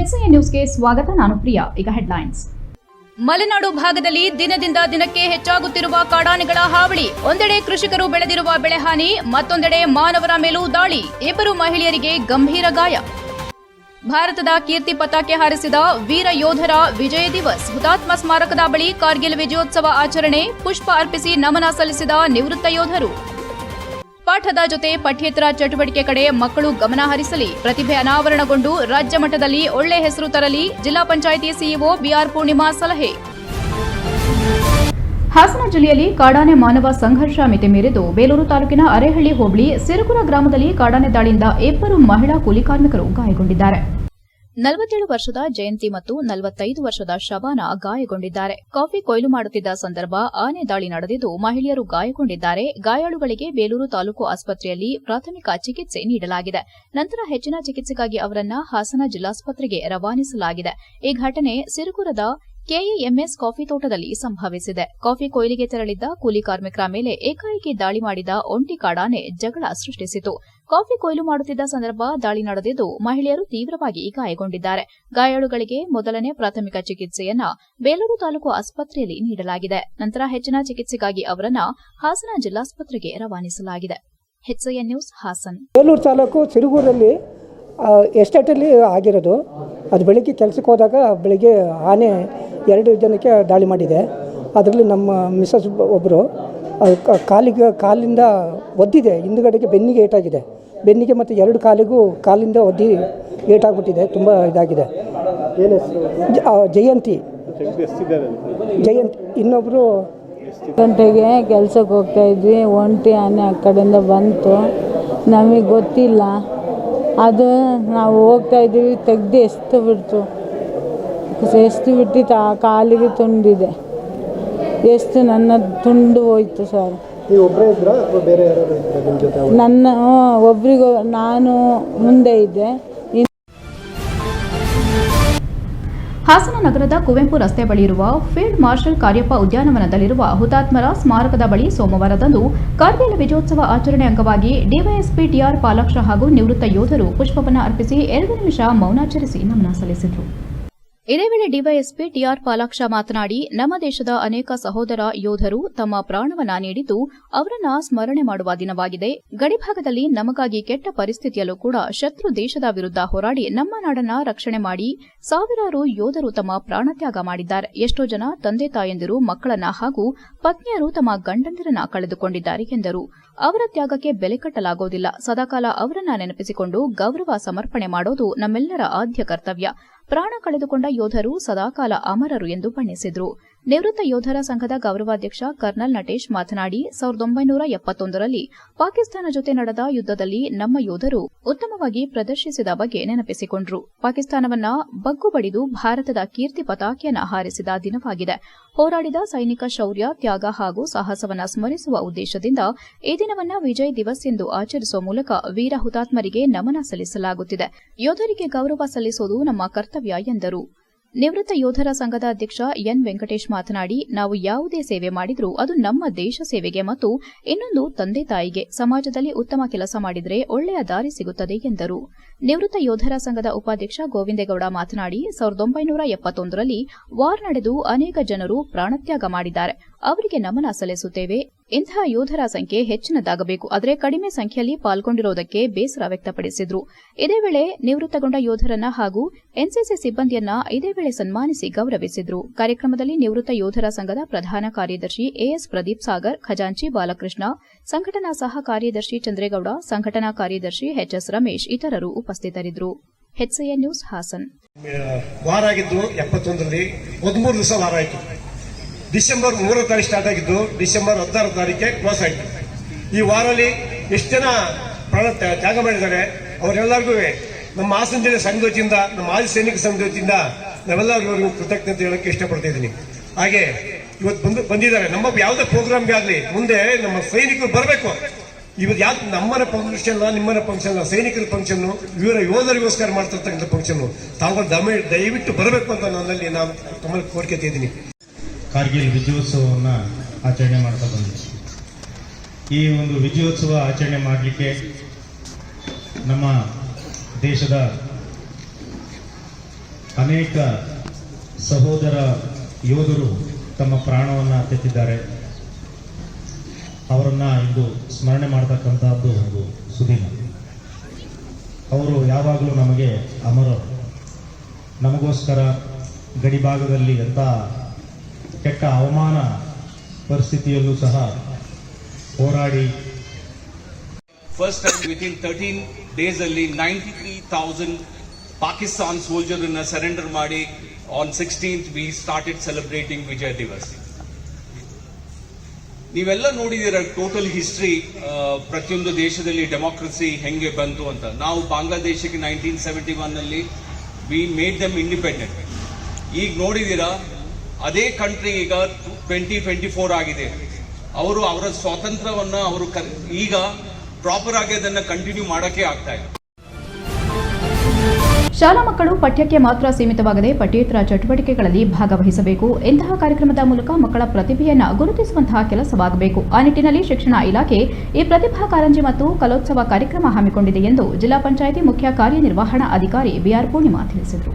HCN ನ್ಯೂಸ್ಗೆ ಸ್ವಾಗತ. ನಾನು ಪ್ರಿಯಾ. ಈಗ ಹೆಡ್ಲೈನ್ಸ್. ಮಲೆನಾಡು ಭಾಗದಲ್ಲಿ ದಿನದಿಂದ ದಿನಕ್ಕೆ ಹೆಚ್ಚಾಗುತ್ತಿರುವ ಕಾಡಾನೆಗಳ ಹಾವಳಿ. ಒಂದೆಡೆ ಕೃಷಿಕರು ಬೆಳೆದಿರುವ ಬೆಳೆಹಾನಿ, ಮತ್ತೊಂದೆಡೆ ಮಾನವರ ಮೇಲೂ ದಾಳಿ. 2 ಮಹಿಳೆಯರಿಗೆ ಗಂಭೀರ ಗಾಯ. ಭಾರತದ ಕೀರ್ತಿ ಪತಾಕೆ ಹಾರಿಸಿದ ವೀರ ಯೋಧರ ವಿಜಯ ದಿವಸ್. ಹುತಾತ್ಮ ಸ್ಮಾರಕದ ಬಳಿ ಕಾರ್ಗಿಲ್ ವಿಜಯೋತ್ಸವ ಆಚರಣೆ. ಪುಷ್ಪ ಅರ್ಪಿಸಿ ನಮನ ಸಲ್ಲಿಸಿದ ನಿವೃತ್ತ ಯೋಧರು. ಪಾಠದ ಜೊತೆ ಪಠ್ಯೇತರ ಚಟುವಟಿಕೆ ಕಡೆ ಮಕ್ಕಳು ಗಮನ ಹರಿಸಲಿ. ಪ್ರತಿಭೆ ಅನಾವರಣಗೊಂಡು ರಾಜ್ಯ ಮಟ್ಟದಲ್ಲಿ ಒಳ್ಳೆ ಹೆಸರು ತರಲಿ. ಜಿಲ್ಲಾ ಪಂಚಾಯಿತಿ ಸಿಇಒ ಬಿಆರ್ ಪೂರ್ಣಿಮಾ ಸಲಹೆ. ಹಾಸನ ಜಿಲ್ಲೆಯಲ್ಲಿ ಕಾಡಾನೆ ಮಾನವ ಸಂಘರ್ಷ ಮಿತಿ ಮೀರಿದ್ದು ಬೇಲೂರು ತಾಲೂಕಿನ ಅರೇಹಳ್ಳಿ ಹೋಬಳಿ ಸಿರುಕುರ ಗ್ರಾಮದಲ್ಲಿ ಕಾಡಾನೆ ದಾಳಿಯಿಂದ 2 ಮಹಿಳಾ ಕೂಲಿ ಕಾರ್ಮಿಕರು ಗಾಯಗೊಂಡಿದ್ದಾರೆ. 47 ವರ್ಷದ ಜಯಂತಿ ಮತ್ತು 45 ವರ್ಷದ ಶಬಾನ ಗಾಯಗೊಂಡಿದ್ದಾರೆ. ಕಾಫಿ ಕೊಯ್ಲು ಮಾಡುತ್ತಿದ್ದ ಸಂದರ್ಭ ಆನೆ ದಾಳಿ ನಡೆದಿದ್ದು ಮಹಿಳೆಯರು ಗಾಯಗೊಂಡಿದ್ದಾರೆ. ಗಾಯಾಳುಗಳಿಗೆ ಬೇಲೂರು ತಾಲೂಕು ಆಸ್ಪತ್ರೆಯಲ್ಲಿ ಪ್ರಾಥಮಿಕ ಚಿಕಿತ್ಸೆ ನೀಡಲಾಗಿದೆ. ನಂತರ ಹೆಚ್ಚಿನ ಚಿಕಿತ್ಸೆಗಾಗಿ ಅವರನ್ನು ಹಾಸನ ಜಿಲ್ಲಾಸ್ಪತ್ರೆಗೆ ರವಾನಿಸಲಾಗಿದೆ. ಈ ಘಟನೆ ಸಿರುಕುರದ ಕೆಎಎಂಎಸ್ ಕಾಫಿ ತೋಟದಲ್ಲಿ ಸಂಭವಿಸಿದೆ. ಕಾಫಿ ಕೊಯ್ಲಿಗೆ ತೆರಳಿದ್ದ ಕೂಲಿ ಕಾರ್ಮಿಕರ ಮೇಲೆ ಏಕಾಏಕಿ ದಾಳಿ ಮಾಡಿದ ಒಂಟಿ ಕಾಡಾನೆ ಜಗಳ ಸೃಷ್ಟಿಸಿತು. ಕಾಫಿ ಕೊಯ್ಲು ಮಾಡುತ್ತಿದ್ದ ಸಂದರ್ಭ ದಾಳಿ ನಡೆದಿದ್ದು ಮಹಿಳೆಯರು ತೀವ್ರವಾಗಿ ಗಾಯಗೊಂಡಿದ್ದಾರೆ. ಗಾಯಾಳುಗಳಿಗೆ ಮೊದಲನೇ ಪ್ರಾಥಮಿಕ ಚಿಕಿತ್ಸೆಯನ್ನ ಬೇಲೂರು ತಾಲೂಕು ಆಸ್ಪತ್ರೆಯಲ್ಲಿ ನೀಡಲಾಗಿದೆ. ನಂತರ ಹೆಚ್ಚಿನ ಚಿಕಿತ್ಸೆಗಾಗಿ ಅವರನ್ನು ಹಾಸನ ಜಿಲ್ಲಾಸ್ಪತ್ರೆಗೆ ರವಾನಿಸಲಾಗಿದೆ. HCN news Hassan. ಬೇಲೂರು ತಾಲೂಕು ಸಿರುಗೂರಲ್ಲಿ ಎಸ್ಟೇಟಲ್ಲಿ ಆಗಿರೋದು. ಅದು ಬೆಳಿಗ್ಗೆ ಕೆಲಸಕ್ಕೆ ಹೋದಾಗ ಬೆಳಿಗ್ಗೆ ಆನೆ 2 ಜನಕ್ಕೆ ದಾಳಿ ಮಾಡಿದೆ. ಅದರಲ್ಲಿ ನಮ್ಮ ಮಿಸಸ್ ಒಬ್ಬರು ಕಾಲಿಂದ ಒದ್ದಿದೆ. ಹಿಂದುಗಡೆಗೆ ಬೆನ್ನಿಗೆ ಏಟಾಗಿದೆ. ಬೆನ್ನಿಗೆ ಮತ್ತು 2 ಕಾಲಿಂದ ಒದ್ದಿ ಏಟಾಗ್ಬಿಟ್ಟಿದೆ. ತುಂಬ ಇದಾಗಿದೆ. ಜಯಂತಿ. ಇನ್ನೊಬ್ಬರು ಗಂಟೆಗೆ ಕೆಲಸಕ್ಕೆ ಹೋಗ್ತಾ ಇದ್ವಿ. ಒಂಟಿ ಆನೆ ಆ ಕಡೆಯಿಂದ ಬಂತು. ನಮಗೆ ಗೊತ್ತಿಲ್ಲ. ಅದು ನಾವು ಹೋಗ್ತಾ ಇದ್ದೀವಿ, ತೆಗ್ದು ಎಷ್ಟು ಬಿಟ್ಟಿತ್ತು. ಆ ಕಾಲಿಗೆ ತುಂಡಿದೆ. ಎಷ್ಟು ನನ್ನ ತುಂಡು ಹೋಯ್ತು ಸರ್. ನನ್ನ ಒಬ್ರಿಗೂ, ನಾನು ಮುಂದೆ ಇದ್ದೆ. ಹಾಸನ ನಗರದ ಕುವೆಂಪು ರಸ್ತೆ ಬಳಿ ಇರುವ ಫೀಲ್ಡ್ ಮಾರ್ಷಲ್ ಕಾರ್ಯಪ್ಪ ಉದ್ಯಾನವನದಲ್ಲಿರುವ ಹುತಾತ್ಮರ ಸ್ಮಾರಕದ ಬಳಿ ಸೋಮವಾರದಂದು ಕಾರ್ಗಿಲ್ ವಿಜಯೋತ್ಸವ ಆಚರಣೆ ಅಂಗವಾಗಿ ಡಿವೈಎಸ್ಪಿ ಟಿಆರ್ ಪಾಲಾಕ್ಷ ಹಾಗೂ ನಿವೃತ್ತ ಯೋಧರು ಪುಷ್ಪವನ್ನು ಅರ್ಪಿಸಿ 2 ನಿಮಿಷ ಮೌನಾಚರಿಸಿ ನಮನ ಸಲ್ಲಿಸಿದರು. ಇದೇ ವೇಳೆ ಡಿವೈಎಸ್ಪಿ ಟಿಆರ್ ಪಾಲಾಕ್ಷ ಮಾತನಾಡಿ, ನಮ್ಮ ದೇಶದ ಅನೇಕ ಸಹೋದರ ಯೋಧರು ತಮ್ಮ ಪ್ರಾಣವನ್ನ ನೀಡಿದ್ದು ಅವರನ್ನ ಸ್ಮರಣೆ ಮಾಡುವ ದಿನವಾಗಿದೆ. ಗಡಿಭಾಗದಲ್ಲಿ ನಮಗಾಗಿ ಕೆಟ್ಟ ಪರಿಸ್ಥಿತಿಯಲ್ಲೂ ಕೂಡ ಶತ್ರು ದೇಶದ ವಿರುದ್ಧ ಹೋರಾಡಿ ನಮ್ಮ ನಾಡನ್ನ ರಕ್ಷಣೆ ಮಾಡಿ ಸಾವಿರಾರು ಯೋಧರು ತಮ್ಮ ಪ್ರಾಣತ್ಯಾಗ ಮಾಡಿದ್ದಾರೆ. ಎಷ್ಟೋ ಜನ ತಂದೆ ತಾಯಂದಿರು ಮಕ್ಕಳನ್ನ ಹಾಗೂ ಪತ್ನಿಯರು ತಮ್ಮ ಗಂಡಂದಿರನ್ನ ಕಳೆದುಕೊಂಡಿದ್ದಾರೆ ಎಂದರು. ಅವರ ತ್ಯಾಗಕ್ಕೆ ಬೆಲೆ ಕಟ್ಟಲಾಗುವುದಿಲ್ಲ. ಸದಾಕಾಲ ಅವರನ್ನ ನೆನಪಿಸಿಕೊಂಡು ಗೌರವ ಸಮರ್ಪಣೆ ಮಾಡೋದು ನಮ್ಮೆಲ್ಲರ ಆದ್ಯ ಕರ್ತವ್ಯ. ಪ್ರಾಣ ಕಳೆದುಕೊಂಡ ಯೋಧರು ಸದಾಕಾಲ ಅಮರರು ಎಂದು ಬಣ್ಣಿಸಿದರು. ನಿವೃತ್ತ ಯೋಧರ ಸಂಘದ ಗೌರವಾಧ್ಯಕ್ಷ ಕರ್ನಲ್ ನಟೇಶ್ ಮಾತನಾಡಿ, 1971ರಲ್ಲಿ ಪಾಕಿಸ್ತಾನ ಜೊತೆ ನಡೆದ ಯುದ್ದದಲ್ಲಿ ನಮ್ಮ ಯೋಧರು ಉತ್ತಮವಾಗಿ ಪ್ರದರ್ಶಿಸಿದ ಬಗ್ಗೆ ನೆನಪಿಸಿಕೊಂಡರು. ಪಾಕಿಸ್ತಾನವನ್ನ ಬಗ್ಗು ಬಡಿದು ಭಾರತದ ಕೀರ್ತಿ ಪತಾಕೆಯನ್ನ ಹಾರಿಸಿದ ದಿನವಾಗಿದೆ. ಹೋರಾಡಿದ ಸೈನಿಕ ಶೌರ್ಯ, ತ್ಯಾಗ ಹಾಗೂ ಸಾಹಸವನ್ನ ಸ್ಮರಿಸುವ ಉದ್ದೇಶದಿಂದ ಈ ದಿನವನ್ನ ವಿಜಯ್ ದಿವಸ್ ಎಂದು ಆಚರಿಸುವ ಮೂಲಕ ವೀರ ಹುತಾತ್ಮರಿಗೆ ನಮನ ಸಲ್ಲಿಸಲಾಗುತ್ತಿದೆ. ಯೋಧರಿಗೆ ಗೌರವ ಸಲ್ಲಿಸುವುದು ನಮ್ಮ ಕರ್ತವ್ಯ ಎಂದರು. ನಿವೃತ್ತ ಯೋಧರ ಸಂಘದ ಅಧ್ಯಕ್ಷ ಎನ್ ವೆಂಕಟೇಶ್ ಮಾತನಾಡಿ, ನಾವು ಯಾವುದೇ ಸೇವೆ ಮಾಡಿದ್ರೂ ಅದು ನಮ್ಮ ದೇಶ ಸೇವೆಗೆ ಮತ್ತು ಇನ್ನೊಂದು ತಂದೆ ತಾಯಿಗೆ. ಸಮಾಜದಲ್ಲಿ ಉತ್ತಮ ಕೆಲಸ ಮಾಡಿದರೆ ಒಳ್ಳೆಯ ದಾರಿ ಸಿಗುತ್ತದೆ ಎಂದರು. ನಿವೃತ್ತ ಯೋಧರ ಸಂಘದ ಉಪಾಧ್ಯಕ್ಷ ಗೋವಿಂದೇಗೌಡ ಮಾತನಾಡಿ, 1971ರಲ್ಲಿ ವಾರ್ ನಡೆದು ಅನೇಕ ಜನರು ಪ್ರಾಣತ್ಯಾಗ ಮಾಡಿದ್ದಾರೆ. ಅವರಿಗೆ ನಮನ ಸಲ್ಲಿಸುತ್ತೇವೆ. ಇಂತಹ ಯೋಧರ ಸಂಖ್ಯೆ ಹೆಚ್ಚಿನದಾಗಬೇಕು, ಆದರೆ ಕಡಿಮೆ ಸಂಖ್ಯೆಯಲ್ಲಿ ಪಾಲ್ಗೊಂಡಿರುವುದಕ್ಕೆ ಬೇಸರ ವ್ಯಕ್ತಪಡಿಸಿದರು. ಇದೇ ವೇಳೆ ನಿವೃತ್ತಗೊಂಡ ಯೋಧರನ್ನ ಹಾಗೂ ಎನ್ಸಿಸಿ ಸಿಬ್ಬಂದಿಯನ್ನ ಇದೇ ವೇಳೆ ಸನ್ಮಾನಿಸಿ ಗೌರವಿಸಿದರು. ಕಾರ್ಯಕ್ರಮದಲ್ಲಿ ನಿವೃತ್ತ ಯೋಧರ ಸಂಘದ ಪ್ರಧಾನ ಕಾರ್ಯದರ್ಶಿ ಎಎಸ್ ಪ್ರದೀಪ್ ಸಾಗರ್, ಖಜಾಂಚಿ ಬಾಲಕೃಷ್ಣ, ಸಂಘಟನಾ ಸಹ ಕಾರ್ಯದರ್ಶಿ ಚಂದ್ರೇಗೌಡ, ಸಂಘಟನಾ ಕಾರ್ಯದರ್ಶಿ ಎಚ್ಎಸ್ ರಮೇಶ್ ಇತರರು ಉಪಸ್ಥಿತರಿದ್ದರು. HCN news Hassan. ವಾರ ಆಗಿದ್ದು 71ರಲ್ಲಿ 13 ದಿವಸ ವಾರ ಆಯಿತು. ಡಿಸೆಂಬರ್ 3ನೇ ತಾರೀಕು ಸ್ಟಾರ್ಟ್ ಆಗಿದ್ದು ಡಿಸೆಂಬರ್ 16ನೇ ತಾರೀಕಿಗೆ ಕ್ಲೋಸ್ ಆಯಿತು. ಈ ವಾರಲ್ಲಿ ಎಷ್ಟು ಜನ ಪ್ರಾಣ ತ್ಯಾಗ ಮಾಡಿದ್ದಾರೆ ಅವರೆಲ್ಲರಿಗೂ ನಮ್ಮ ಹಾಸನ ಜಿಲ್ಲೆ ಸಂಘದ ವತಿಯಿಂದ, ನಮ್ಮ ಮಾಜಿ ಸೈನಿಕ ಸಂಘದ ವತಿಯಿಂದ ನಾವೆಲ್ಲರಿಗೂ ಕೃತಜ್ಞತೆ ಹೇಳಕ್ಕೆ ಇಷ್ಟಪಡ್ತಾ ಇದ್ದೀನಿ. ಹಾಗೆ ಇವತ್ತು ಬಂದಿದ್ದಾರೆ. ನಮ್ಮ ಯಾವುದೇ ಪ್ರೋಗ್ರಾಮ್ಗೆ ಆಗಲಿ ಮುಂದೆ ನಮ್ಮ ಸೈನಿಕರು ಬರಬೇಕು. ಇವತ್ತು ಯಾಕೆ ನಮ್ಮನ ಫಂಕ್ಷನ್ ಅಲ್ಲ, ನಿಮ್ಮನ ಫಂಕ್ಷನ್ ಅಲ್ಲ, ಸೈನಿಕರ ಫಂಕ್ಷನ್, ಇವರ ಯೋಧರಿಗೋಸ್ಕರ ಮಾಡ್ತಿರ್ತಕ್ಕಂಥ ಫಂಕ್ಷನ್. ತಾವುಗಳು ದಯವಿಟ್ಟು ಬರಬೇಕು ಅಂತ ನನ್ನಲ್ಲಿ ನಾನು ತಮ್ಮಲ್ಲಿ ಕೋರಿಕೆ ಇದ್ದೀನಿ. ಕಾರ್ಗಿಲ್ ವಿಜಯೋತ್ಸವವನ್ನು ಆಚರಣೆ ಮಾಡ್ತಾ ಬಂದಿದೆ. ಈ ಒಂದು ವಿಜಯೋತ್ಸವ ಆಚರಣೆ ಮಾಡಲಿಕ್ಕೆ ನಮ್ಮ ದೇಶದ ಅನೇಕ ಸಹೋದರ ಯೋಧರು ತಮ್ಮ ಪ್ರಾಣವನ್ನು ತೆತ್ತಿದ್ದಾರೆ. ಅವರನ್ನು ಇಂದು ಸ್ಮರಣೆ ಮಾಡತಕ್ಕಂಥದ್ದು ಒಂದು ಸುದಿನ. ಅವರು ಯಾವಾಗಲೂ ನಮಗೆ ಅಮರರು. ನಮಗೋಸ್ಕರ ಗಡಿಭಾಗದಲ್ಲಿ ಎಂಥ ಕೆಟ್ಟ ಅವಮಾನ ಪರಿಸ್ಥಿತಿಯಲ್ಲೂ ಸಹ ಹೋರಾಡಿ First time within 13 days ಅಲ್ಲಿ 93,000 Pakistan ಸೋಲ್ಜರನ್ನ ಸರೆಂಡರ್ ಮಾಡಿ on 16th we started celebrating Vijay Diwas. ನೀವೆಲ್ಲ ನೋಡಿದ್ದೀರ ಟೋಟಲ್ ಹಿಸ್ಟ್ರಿ, ಪ್ರತಿಯೊಂದು ದೇಶದಲ್ಲಿ ಡೆಮೋಕ್ರಸಿ ಹೆಂಗೆ ಬಂತು ಅಂತ. ನಾವು ಬಾಂಗ್ಲಾದೇಶಕ್ಕೆ 1971 ನಲ್ಲಿ ವಿ ಮೇಡ್ ದಮ್ ಇಂಡಿಪೆಂಡೆಂಟ್. ಈಗ ನೋಡಿದ್ದೀರಾ ಅದೇ ಕಂಟ್ರಿ ಈಗ 2024 ಆಗಿದೆ. ಅವರು ಅವರ ಸ್ವಾತಂತ್ರ್ಯವನ್ನ ಅವರು ಈಗ ಪ್ರಾಪರ್ ಆಗಿ ಅದನ್ನ ಕಂಟಿನ್ಯೂ ಮಾಡಕ್ಕೆ ಆಗ್ತಾ ಇದೆ. ಶಾಲಾ ಮಕ್ಕಳು ಪಠ್ಯಕ್ಕೆ ಮಾತ್ರ ಸೀಮಿತವಾಗದೆ ಪಠ್ಯೇತರ ಚಟುವಟಿಕೆಗಳಲ್ಲಿ ಭಾಗವಹಿಸಬೇಕು. ಇಂತಹ ಕಾರ್ಯಕ್ರಮದ ಮೂಲಕ ಮಕ್ಕಳ ಪ್ರತಿಭೆಯನ್ನು ಗುರುತಿಸುವಂತಹ ಕೆಲಸವಾಗಬೇಕು. ಆ ನಿಟ್ಟಿನಲ್ಲಿ ಶಿಕ್ಷಣ ಇಲಾಖೆ ಈ ಪ್ರತಿಭಾ ಕಾರಂಜಿ ಮತ್ತು ಕಲೋತ್ಸವ ಕಾರ್ಯಕ್ರಮ ಹಮ್ಮಿಕೊಂಡಿದೆ ಎಂದು ಜಿಲ್ಲಾ ಪಂಚಾಯಿತಿ ಮುಖ್ಯ ಕಾರ್ಯನಿರ್ವಹಣಾ ಅಧಿಕಾರಿ ಬಿಆರ್ ಪೂರ್ಣಿಮಾ ತಿಳಿಸಿದರು.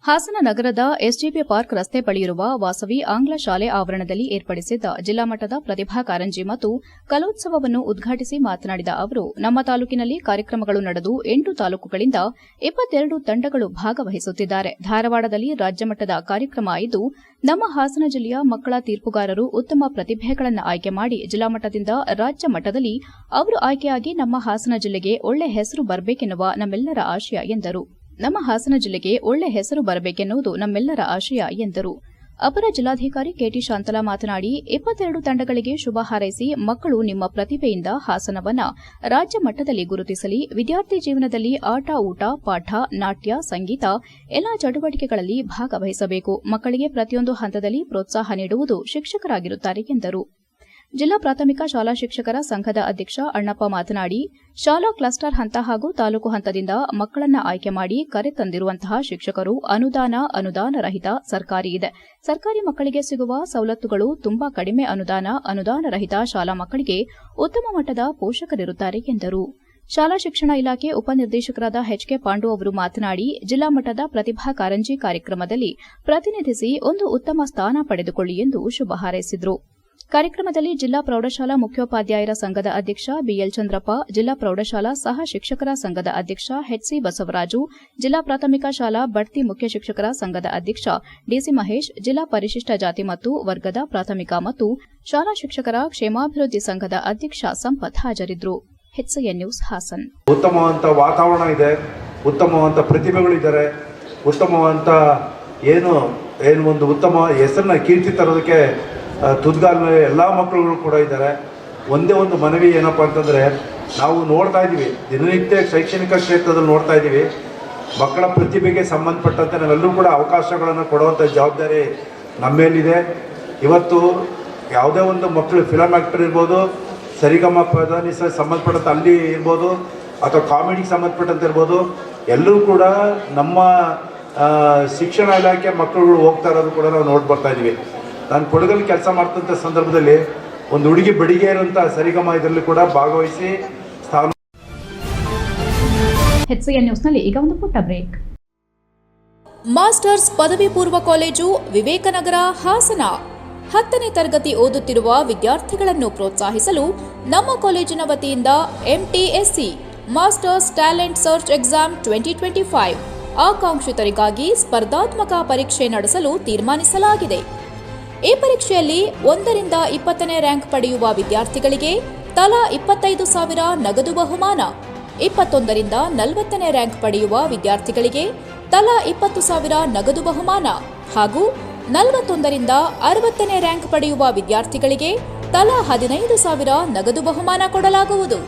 ಹಾಸನ ನಗರದ ಎಸ್ಜೆಪಿ ಪಾರ್ಕ್ ರಸ್ತೆ ಬಳಿಯಿರುವ ವಾಸವಿ ಆಂಗ್ಲ ಶಾಲೆ ಆವರಣದಲ್ಲಿ ಏರ್ಪಡಿಸಿದ್ದ ಜಿಲ್ಲಾ ಮಟ್ಟದ ಪ್ರತಿಭಾ ಕಾರಂಜಿ ಮತ್ತು ಕಲೋತ್ಸವವನ್ನು ಉದ್ಘಾಟಿಸಿ ಮಾತನಾಡಿದ ಅವರು, ನಮ್ಮ ತಾಲೂಕಿನಲ್ಲಿ ಕಾರ್ಯಕ್ರಮಗಳು ನಡೆದು 8 ತಾಲೂಕುಗಳಿಂದ 22 ತಂಡಗಳು ಭಾಗವಹಿಸುತ್ತಿದ್ದಾರೆ. ಧಾರವಾಡದಲ್ಲಿ ರಾಜ್ಯಮಟ್ಟದ ಕಾರ್ಯಕ್ರಮ ಇದ್ದು, ನಮ್ಮ ಹಾಸನ ಜಿಲ್ಲೆಯ ಮಕ್ಕಳ ತೀರ್ಪುಗಾರರು ಉತ್ತಮ ಪ್ರತಿಭೆಗಳನ್ನು ಆಯ್ಕೆ ಮಾಡಿ ಜಿಲ್ಲಾ ಮಟ್ಟದಿಂದ ರಾಜ್ಯ ಮಟ್ಟದಲ್ಲಿ ಅವರು ಆಯ್ಕೆಯಾಗಿ ನಮ್ಮ ಹಾಸನ ಜಿಲ್ಲೆಗೆ ಒಳ್ಳೆ ಹೆಸರು ಬರಬೇಕೆನ್ನುವ ನಮ್ಮೆಲ್ಲರ ಆಶಯ ಎಂದರು. ನಮ್ಮ ಹಾಸನ ಜಿಲ್ಲೆಗೆ ಒಳ್ಳೆ ಹೆಸರು ಬರಬೇಕೆನ್ನುವುದು ನಮ್ಮೆಲ್ಲರ ಆಶಯ ಎಂದರು. ಅಪರ ಜಿಲ್ಲಾಧಿಕಾರಿ ಕೆಟಿ ಶಾಂತಲಾ ಮಾತನಾಡಿ, 22 ತಂಡಗಳಿಗೆ ಶುಭ ಹಾರೈಸಿ ಮಕ್ಕಳು ನಿಮ್ಮ ಪ್ರತಿಭೆಯಿಂದ ಹಾಸನವನ್ನ ರಾಜ್ಯ ಮಟ್ಟದಲ್ಲಿ ಗುರುತಿಸಲಿ. ವಿದ್ಯಾರ್ಥಿ ಜೀವನದಲ್ಲಿ ಆಟ, ಊಟ, ಪಾಠ, ನಾಟ್ಯ, ಸಂಗೀತ ಎಲ್ಲಾ ಚಟುವಟಿಕೆಗಳಲ್ಲಿ ಭಾಗವಹಿಸಬೇಕು. ಮಕ್ಕಳಿಗೆ ಪ್ರತಿಯೊಂದು ಹಂತದಲ್ಲಿ ಪ್ರೋತ್ಸಾಹ ನೀಡುವುದು ಶಿಕ್ಷಕರಾಗಿರುತ್ತಾರೆ ಎಂದರು. ಜಿಲ್ಲಾ ಪ್ರಾಥಮಿಕ ಶಾಲಾ ಶಿಕ್ಷಕರ ಸಂಘದ ಅಧ್ಯಕ್ಷ ಅಣ್ಣಪ್ಪ ಮಾತನಾಡಿ, ಶಾಲಾ ಕ್ಲಸ್ಟರ್ ಹಂತ ಹಾಗೂ ತಾಲೂಕು ಹಂತದಿಂದ ಮಕ್ಕಳನ್ನ ಆಯ್ಕೆ ಮಾಡಿ ಕರೆತಂದಿರುವಂತಹ ಶಿಕ್ಷಕರು ಅನುದಾನ ರಹಿತ ಸರ್ಕಾರಿ ಇದೆ. ಸರ್ಕಾರಿ ಮಕ್ಕಳಿಗೆ ಸಿಗುವ ಸವಲತ್ತುಗಳು ತುಂಬಾ ಕಡಿಮೆ. ಅನುದಾನ ರಹಿತ ಶಾಲಾ ಮಕ್ಕಳಿಗೆ ಉತ್ತಮ ಮಟ್ಟದ ಪೋಷಕರಿರುತ್ತಾರೆ ಎಂದರು. ಶಾಲಾ ಶಿಕ್ಷಣ ಇಲಾಖೆ ಉಪನಿರ್ದೇಶಕರಾದ ಎಚ್ಕೆ ಪಾಂಡು ಅವರು ಮಾತನಾಡಿ, ಜಿಲ್ಲಾ ಮಟ್ಟದ ಪ್ರತಿಭಾ ಕಾರಂಜಿ ಕಾರ್ಯಕ್ರಮದಲ್ಲಿ ಪ್ರತಿನಿಧಿಸಿ ಒಂದು ಉತ್ತಮ ಸ್ಥಾನ ಪಡೆದುಕೊಳ್ಳಿ ಎಂದು ಶುಭ ಹಾರೈಸಿದರು. ಕಾರ್ಯಕ್ರಮದಲ್ಲಿ ಜಿಲ್ಲಾ ಪ್ರೌಢಶಾಲಾ ಮುಖ್ಯೋಪಾಧ್ಯಾಯರ ಸಂಘದ ಅಧ್ಯಕ್ಷ ಬಿಎಲ್ ಚಂದ್ರಪ್ಪ, ಜಿಲ್ಲಾ ಪ್ರೌಢಶಾಲಾ ಸಹ ಶಿಕ್ಷಕರ ಸಂಘದ ಅಧ್ಯಕ್ಷ ಎಚ್ಸಿ ಬಸವರಾಜು, ಜಿಲ್ಲಾ ಪ್ರಾಥಮಿಕ ಶಾಲಾ ಬಡ್ತಿ ಮುಖ್ಯ ಶಿಕ್ಷಕರ ಸಂಘದ ಅಧ್ಯಕ್ಷ ಡಿಸಿ ಮಹೇಶ್, ಜಿಲ್ಲಾ ಪರಿಶಿಷ್ಟ ಜಾತಿ ಮತ್ತು ವರ್ಗದ ಪ್ರಾಥಮಿಕ ಮತ್ತು ಶಾಲಾ ಶಿಕ್ಷಕರ ಕ್ಷೇಮಾಭಿವೃದ್ಧಿ ಸಂಘದ ಅಧ್ಯಕ್ಷ ಸಂಪತ್ ಹಾಜರಿದ್ದರು. HCN news Haasan. ಉತ್ತಮವಂತ ವಾತಾವರಣ ಇದೆ, ಉತ್ತಮವಂತ ಪ್ರತಿಭೆಗಳಿದ್ದಾರೆ, ಉತ್ತಮವಂತ ಏನು ಒಂದು ಉತ್ತಮ ಹೆಸರನ್ನ ಕೀರ್ತಿ ತರೋದಕ್ಕೆ ತುದ್ಗಾಲ್ನಲ್ಲಿ ಎಲ್ಲ ಮಕ್ಕಳುಗಳು ಕೂಡ ಇದ್ದಾರೆ. ಒಂದೇ ಒಂದು ಮನವಿ ಏನಪ್ಪ ಅಂತಂದರೆ, ನಾವು ನೋಡ್ತಾ ಇದ್ದೀವಿ ದಿನನಿತ್ಯ ಶೈಕ್ಷಣಿಕ ಕ್ಷೇತ್ರದಲ್ಲಿ ನೋಡ್ತಾ ಇದ್ದೀವಿ, ಮಕ್ಕಳ ಪ್ರತಿಭೆಗೆ ಸಂಬಂಧಪಟ್ಟಂತೆ ನಾವೆಲ್ಲರೂ ಕೂಡ ಅವಕಾಶಗಳನ್ನು ಕೊಡುವಂಥ ಜವಾಬ್ದಾರಿ ನಮ್ಮ ಮೇಲಿದೆ. ಇವತ್ತು ಯಾವುದೇ ಒಂದು ಮಕ್ಕಳು ಫಿಲಮ್ ಆ್ಯಕ್ಟರ್ ಇರ್ಬೋದು, ಸರಿಗಮ ಪದನಿಸ ಸಂಬಂಧಪಟ್ಟಂತೆ ಅಲ್ಲಿ ಇರ್ಬೋದು, ಅಥವಾ ಕಾಮಿಡಿಗೆ ಸಂಬಂಧಪಟ್ಟಂತೆ ಇರ್ಬೋದು, ಎಲ್ಲರೂ ಕೂಡ ನಮ್ಮ ಶಿಕ್ಷಣ ಇಲಾಖೆ ಮಕ್ಕಳುಗಳು ಹೋಗ್ತಾ ಇರೋದು ಕೂಡ ನಾವು ನೋಡಿ ಬರ್ತಾ ಇದ್ದೀವಿ. ನಾನು ಕೊಡಗಲ್ಲಿ ಕೆಲಸ ಮಾಡ್ತಂಥ ಸಂದರ್ಭದಲ್ಲಿ ಒಂದು ಹುಡುಗಿ ಬಡಿಗೆ ಇರುವಂಥ ಸರಿಗಮ ಇದರಲ್ಲಿ ಕೂಡ ಭಾಗವಹಿಸಿ ಸ್ಥಾನ. ಎಚ್ಸಿಎನ್ ನ್ಯೂಸ್ನಲ್ಲಿ ಈಗ ಒಂದು ಪುಟ್ಟ ಬ್ರೇಕ್. ಮಾಸ್ಟರ್ಸ್ ಪದವಿ ಪೂರ್ವ ಕಾಲೇಜು ವಿವೇಕನಗರ ಹಾಸನ 10ನೇ ತರಗತಿ ಓದುತ್ತಿರುವ ವಿದ್ಯಾರ್ಥಿಗಳನ್ನು ಪ್ರೋತ್ಸಾಹಿಸಲು ನಮ್ಮ ಕಾಲೇಜಿನ ವತಿಯಿಂದ ಎಂಟಿಎಸ್ಸಿ ಮಾಸ್ಟರ್ಸ್ ಟ್ಯಾಲೆಂಟ್ ಸರ್ಚ್ ಎಕ್ಸಾಮ್ 2025 ಆಕಾಂಕ್ಷಿತರಿಗಾಗಿ ಸ್ಪರ್ಧಾತ್ಮಕ ಪರೀಕ್ಷೆ ನಡೆಸಲು ತೀರ್ಮಾನಿಸಲಾಗಿದೆ. ಈ ಪರೀಕ್ಷೆಯಲ್ಲಿ 1 ರಿಂದ 20ನೇ ರ್ಯಾಂಕ್ ಪಡೆಯುವ ವಿದ್ಯಾರ್ಥಿಗಳಿಗೆ ತಲಾ 25,000 ನಗದು ಬಹುಮಾನ, 21 ರಿಂದ 40ನೇ ರ್ಯಾಂಕ್ ಪಡೆಯುವ ವಿದ್ಯಾರ್ಥಿಗಳಿಗೆ ತಲಾ 20,000 ನಗದು ಬಹುಮಾನ ಹಾಗೂ 41 ರಿಂದ 60ನೇ ರ್ಯಾಂಕ್ ಪಡೆಯುವ ವಿದ್ಯಾರ್ಥಿಗಳಿಗೆ ತಲಾ 15,000 ನಗದು ಬಹುಮಾನ ಕೊಡಲಾಗುವುದು.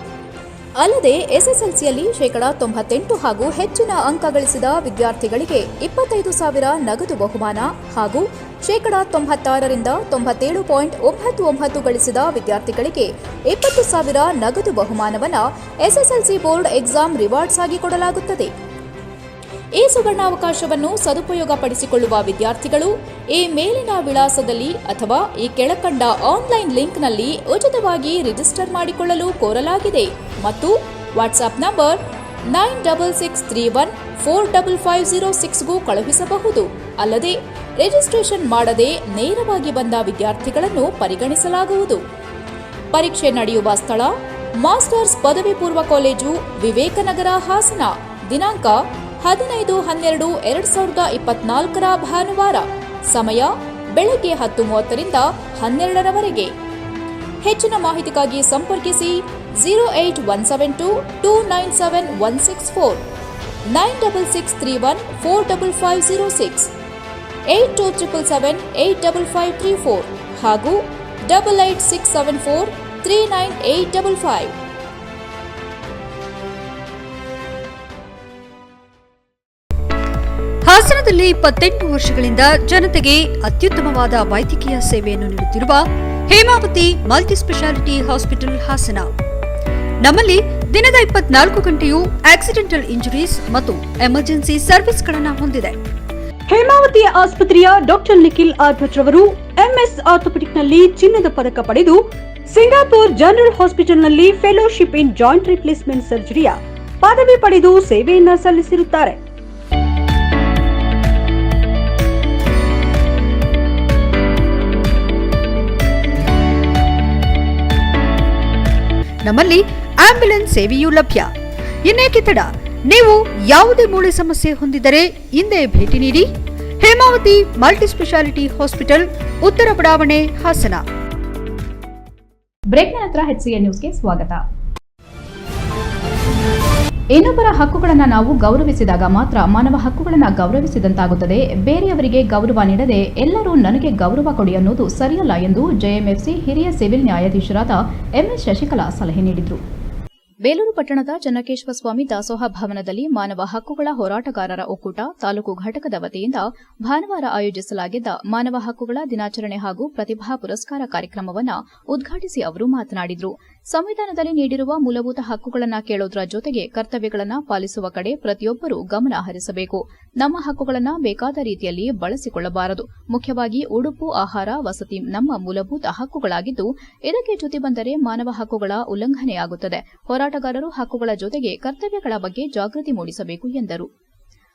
ಅಲ್ಲದೆ ಎಸ್ಎಸ್ಎಲ್ಸಿಯಲ್ಲಿ 98% ಹಾಗೂ ಹೆಚ್ಚಿನ ಅಂಕ ಗಳಿಸಿದ ವಿದ್ಯಾರ್ಥಿಗಳಿಗೆ 25,000 ನಗದು ಬಹುಮಾನ ಹಾಗೂ 96% ರಿಂದ 97.99 ಗಳಿಸಿದ ವಿದ್ಯಾರ್ಥಿಗಳಿಗೆ 20,000 ನಗದು ಬಹುಮಾನವನ್ನು ಎಸ್ಎಸ್ಎಲ್ಸಿ ಬೋರ್ಡ್ ಎಕ್ಸಾಮ್ ರಿವಾರ್ಡ್ಸ್ ಆಗಿ ಕೊಡಲಾಗುತ್ತದೆ. ಈ ಸುವರ್ಣಾವಕಾಶವನ್ನು ಸದುಪಯೋಗಪಡಿಸಿಕೊಳ್ಳುವ ವಿದ್ಯಾರ್ಥಿಗಳು ಈ ಮೇಲಿನ ವಿಳಾಸದಲ್ಲಿ ಅಥವಾ ಈ ಕೆಳಕಂಡ ಆನ್ಲೈನ್ ಲಿಂಕ್ನಲ್ಲಿ ಉಚಿತವಾಗಿ ರಿಜಿಸ್ಟರ್ ಮಾಡಿಕೊಳ್ಳಲು ಕೋರಲಾಗಿದೆ ಮತ್ತು ವಾಟ್ಸ್ಆಪ್ ನಂಬರ್ 9631455006ಗೂ ಕಳುಹಿಸಬಹುದು. ಅಲ್ಲದೆ ರಿಜಿಸ್ಟ್ರೇಷನ್ ಮಾಡದೆ ನೇರವಾಗಿ ಬಂದ ವಿದ್ಯಾರ್ಥಿಗಳನ್ನು ಪರಿಗಣಿಸಲಾಗುವುದು. ಪರೀಕ್ಷೆ ನಡೆಯುವ ಸ್ಥಳ ಮಾಸ್ಟರ್ಸ್ ಪದವಿ ಪೂರ್ವ ಕಾಲೇಜು, ವಿವೇಕನಗರ, ಹಾಸನ. ದಿನಾಂಕ 15/12/2024 ಭಾನುವಾರ. ಸಮಯ ಬೆಳಗ್ಗೆ 10:30ರಿಂದ 12ರವರೆಗೆ. ಹೆಚ್ಚಿನ ಮಾಹಿತಿಗಾಗಿ ಸಂಪರ್ಕಿಸಿ 08172297164, 9663145506, 8277785534 ಹಾಗೂ 8867439855. ಹಾಸನದಲ್ಲಿ 28 ವರ್ಷಗಳಿಂದ ಜನತೆಗೆ ಅತ್ಯುತ್ತಮವಾದ ವೈದ್ಯಕೀಯ ಸೇವೆಯನ್ನು ನೀಡುತ್ತಿರುವ ಹೇಮಾವತಿ ಮಲ್ಟಿಸ್ಪೆಷಾಲಿಟಿ ಹಾಸ್ಪಿಟಲ್ ಹಾಸನ. ನಮ್ಮಲ್ಲಿ ದಿನದ 24 ಗಂಟೆಯೂ ಆಕ್ಸಿಡೆಂಟಲ್ ಇಂಜುರೀಸ್ ಮತ್ತು ಎಮರ್ಜೆನ್ಸಿ ಸರ್ವಿಸ್ಗಳನ್ನು ಹೊಂದಿದೆ. ಹೇಮಾವತಿ ಆಸ್ಪತ್ರೆಯ ಡಾಕ್ಟರ್ ನಿಖಿಲ್ ಆರ್ಭಟ್ ರವರು ಎಂಎಸ್ ಆರ್ಥೋಪೆಡಿಕ್ನಲ್ಲಿ ಚಿನ್ನದ ಪದಕ ಪಡೆದು ಸಿಂಗಾಪುರ್ ಜನರಲ್ ಹಾಸ್ಪಿಟಲ್ನಲ್ಲಿ ಫೆಲೋಶಿಪ್ ಇನ್ ಜಾಯಿಂಟ್ ರಿಪ್ಲೇಸ್ಮೆಂಟ್ ಸರ್ಜರಿಯ ಪದವಿ ಪಡೆದು ಸೇವೆಯನ್ನ ಸಲ್ಲಿಸಿರುತ್ತಾರೆ. ನಮ್ಮಲ್ಲಿ ಆಂಬ್ಯುಲೆನ್ಸ್ ಸೇವೆಯೂ ಲಭ್ಯ. ಇನ್ನೇಕೆ ತಡ? ನೀವು ಯಾವುದೇ ಮೂಳೆ ಸಮಸ್ಯೆ ಹೊಂದಿದ್ದರೆ ಹಿಂದೆ ಭೇಟಿ ನೀಡಿ. ಹೇಮಾವತಿ ಮಲ್ಟಿಸ್ಪೆಷಾಲಿಟಿ ಹಾಸ್ಪಿಟಲ್, ಉತ್ತರ ಬಡಾವಣೆ, ಹಾಸನ. ಬ್ರೇಕ್ನ ನಂತರ HCN ನ್ಯೂಸ್ಗೆ ಸ್ವಾಗತ. ಇನ್ನೊಬ್ಬರ ಹಕ್ಕುಗಳನ್ನು ನಾವು ಗೌರವಿಸಿದಾಗ ಮಾತ್ರ ಮಾನವ ಹಕ್ಕುಗಳನ್ನು ಗೌರವಿಸಿದಂತಾಗುತ್ತದೆ. ಬೇರೆಯವರಿಗೆ ಗೌರವ ನೀಡದೆ ಎಲ್ಲರೂ ನನಗೆ ಗೌರವ ಕೊಡಿ ಅನ್ನೋದು ಸರಿಯಲ್ಲ ಎಂದು JMFC ಹಿರಿಯ ಸಿವಿಲ್ ನ್ಯಾಯಾಧೀಶರಾದ MS ಶಶಿಕಲಾ ಸಲಹೆ ನೀಡಿದರು. ಬೇಲೂರು ಪಟ್ಟಣದ ಚನ್ನಕೇಶ್ವರ ಸ್ವಾಮಿ ದಾಸೋಹ ಭವನದಲ್ಲಿ ಮಾನವ ಹಕ್ಕುಗಳ ಹೋರಾಟಗಾರರ ಒಕ್ಕೂಟ ತಾಲೂಕು ಘಟಕದ ವತಿಯಿಂದ ಭಾನುವಾರ ಆಯೋಜಿಸಲಾಗಿದ್ದ ಮಾನವ ಹಕ್ಕುಗಳ ದಿನಾಚರಣೆ ಹಾಗೂ ಪ್ರತಿಭಾ ಪುರಸ್ಕಾರ ಕಾರ್ಯಕ್ರಮವನ್ನು ಉದ್ಘಾಟಿಸಿ ಅವರು ಮಾತನಾಡಿದರು. ಸಂವಿಧಾನದಲ್ಲಿ ನೀಡಿರುವ ಮೂಲಭೂತ ಹಕ್ಕುಗಳನ್ನು ಕೇಳೋದ್ರ ಜೊತೆಗೆ ಕರ್ತವ್ಯಗಳನ್ನು ಪಾಲಿಸುವ ಕಡೆ ಪ್ರತಿಯೊಬ್ಬರೂ ಗಮನ ಹರಿಸಬೇಕು. ನಮ್ಮ ಹಕ್ಕುಗಳನ್ನು ಬೇಕಾದ ರೀತಿಯಲ್ಲಿ ಬಳಸಿಕೊಳ್ಳಬಾರದು. ಮುಖ್ಯವಾಗಿ ಉಡುಪು, ಆಹಾರ, ವಸತಿ ನಮ್ಮ ಮೂಲಭೂತ ಹಕ್ಕುಗಳಾಗಿದ್ದು ಇದಕ್ಕೆ ಚ್ಯುತಿ ಬಂದರೆ ಮಾನವ ಹಕ್ಕುಗಳ ಉಲ್ಲಂಘನೆಯಾಗುತ್ತದೆ. ಹೋರಾಟಗಾರರು ಹಕ್ಕುಗಳ ಜೊತೆಗೆ ಕರ್ತವ್ಯಗಳ ಬಗ್ಗೆ ಜಾಗೃತಿ ಮೂಡಿಸಬೇಕು ಎಂದರು.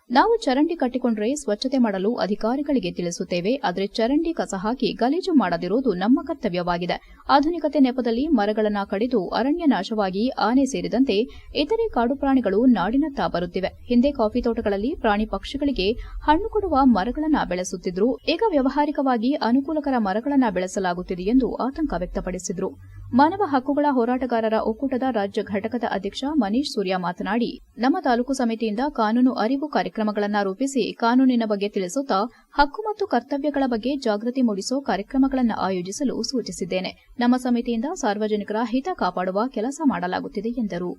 ನಾವು ಚರಂಡಿ ಕಟ್ಟಿಕೊಂಡ್ರೆ ಸ್ವಚ್ಛತೆ ಮಾಡಲು ಅಧಿಕಾರಿಗಳಿಗೆ ತಿಳಿಸುತ್ತೇವೆ. ಆದರೆ ಚರಂಡಿ ಕಸ ಹಾಕಿ ಗಲೀಜು ಮಾಡದಿರುವುದು ನಮ್ಮ ಕರ್ತವ್ಯವಾಗಿದೆ. ಆಧುನಿಕತೆ ನೆಪದಲ್ಲಿ ಮರಗಳನ್ನು ಕಡಿದು ಅರಣ್ಯ ನಾಶವಾಗಿ ಆನೆ ಸೇರಿದಂತೆ ಇತರೆ ಕಾಡು ಪ್ರಾಣಿಗಳು ನಾಡಿನತ್ತ ಬರುತ್ತಿವೆ. ಹಿಂದೆ ಕಾಫಿ ತೋಟಗಳಲ್ಲಿ ಪ್ರಾಣಿ ಪಕ್ಷಿಗಳಿಗೆ ಹಣ್ಣು ಕೊಡುವ ಮರಗಳನ್ನು ಬೆಳೆಸುತ್ತಿದ್ರು. ಈಗ ವ್ಯಾವಹಾರಿಕವಾಗಿ ಅನುಕೂಲಕರ ಮರಗಳನ್ನು ಬೆಳೆಸಲಾಗುತ್ತಿದೆ ಎಂದು ಆತಂಕ ವ್ಯಕ್ತಪಡಿಸಿದರು. ಮಾನವ ಹಕ್ಕುಗಳ ಹೋರಾಟಗಾರರ ಒಕ್ಕೂಟದ ರಾಜ್ಯ ಘಟಕದ ಅಧ್ಯಕ್ಷ ಮನೀಶ್ ಸೂರ್ಯ ಮಾತನಾಡಿ, ನಮ್ಮ ತಾಲೂಕು ಸಮಿತಿಯಿಂದ ಕಾನೂನು ಅರಿವು ಕಾರ್ಯಕ್ರಮಗಳನ್ನು ರೂಪಿಸಿ ಕಾನೂನಿನ ಬಗ್ಗೆ ತಿಳಿಸುತ್ತಾ ಹಕ್ಕು ಮತ್ತು ಕರ್ತವ್ಯಗಳ ಬಗ್ಗೆ ಜಾಗೃತಿ ಮೂಡಿಸೋ ಕಾರ್ಯಕ್ರಮಗಳನ್ನು ಆಯೋಜಿಸಲು ಸೂಚಿಸಿದ್ದೇನೆ. ನಮ್ಮ ಸಮಿತಿಯಿಂದ ಸಾರ್ವಜನಿಕರ ಹಿತ ಕಾಪಾಡುವ ಕೆಲಸ ಮಾಡಲಾಗುತ್ತಿದೆ ಎಂದರು.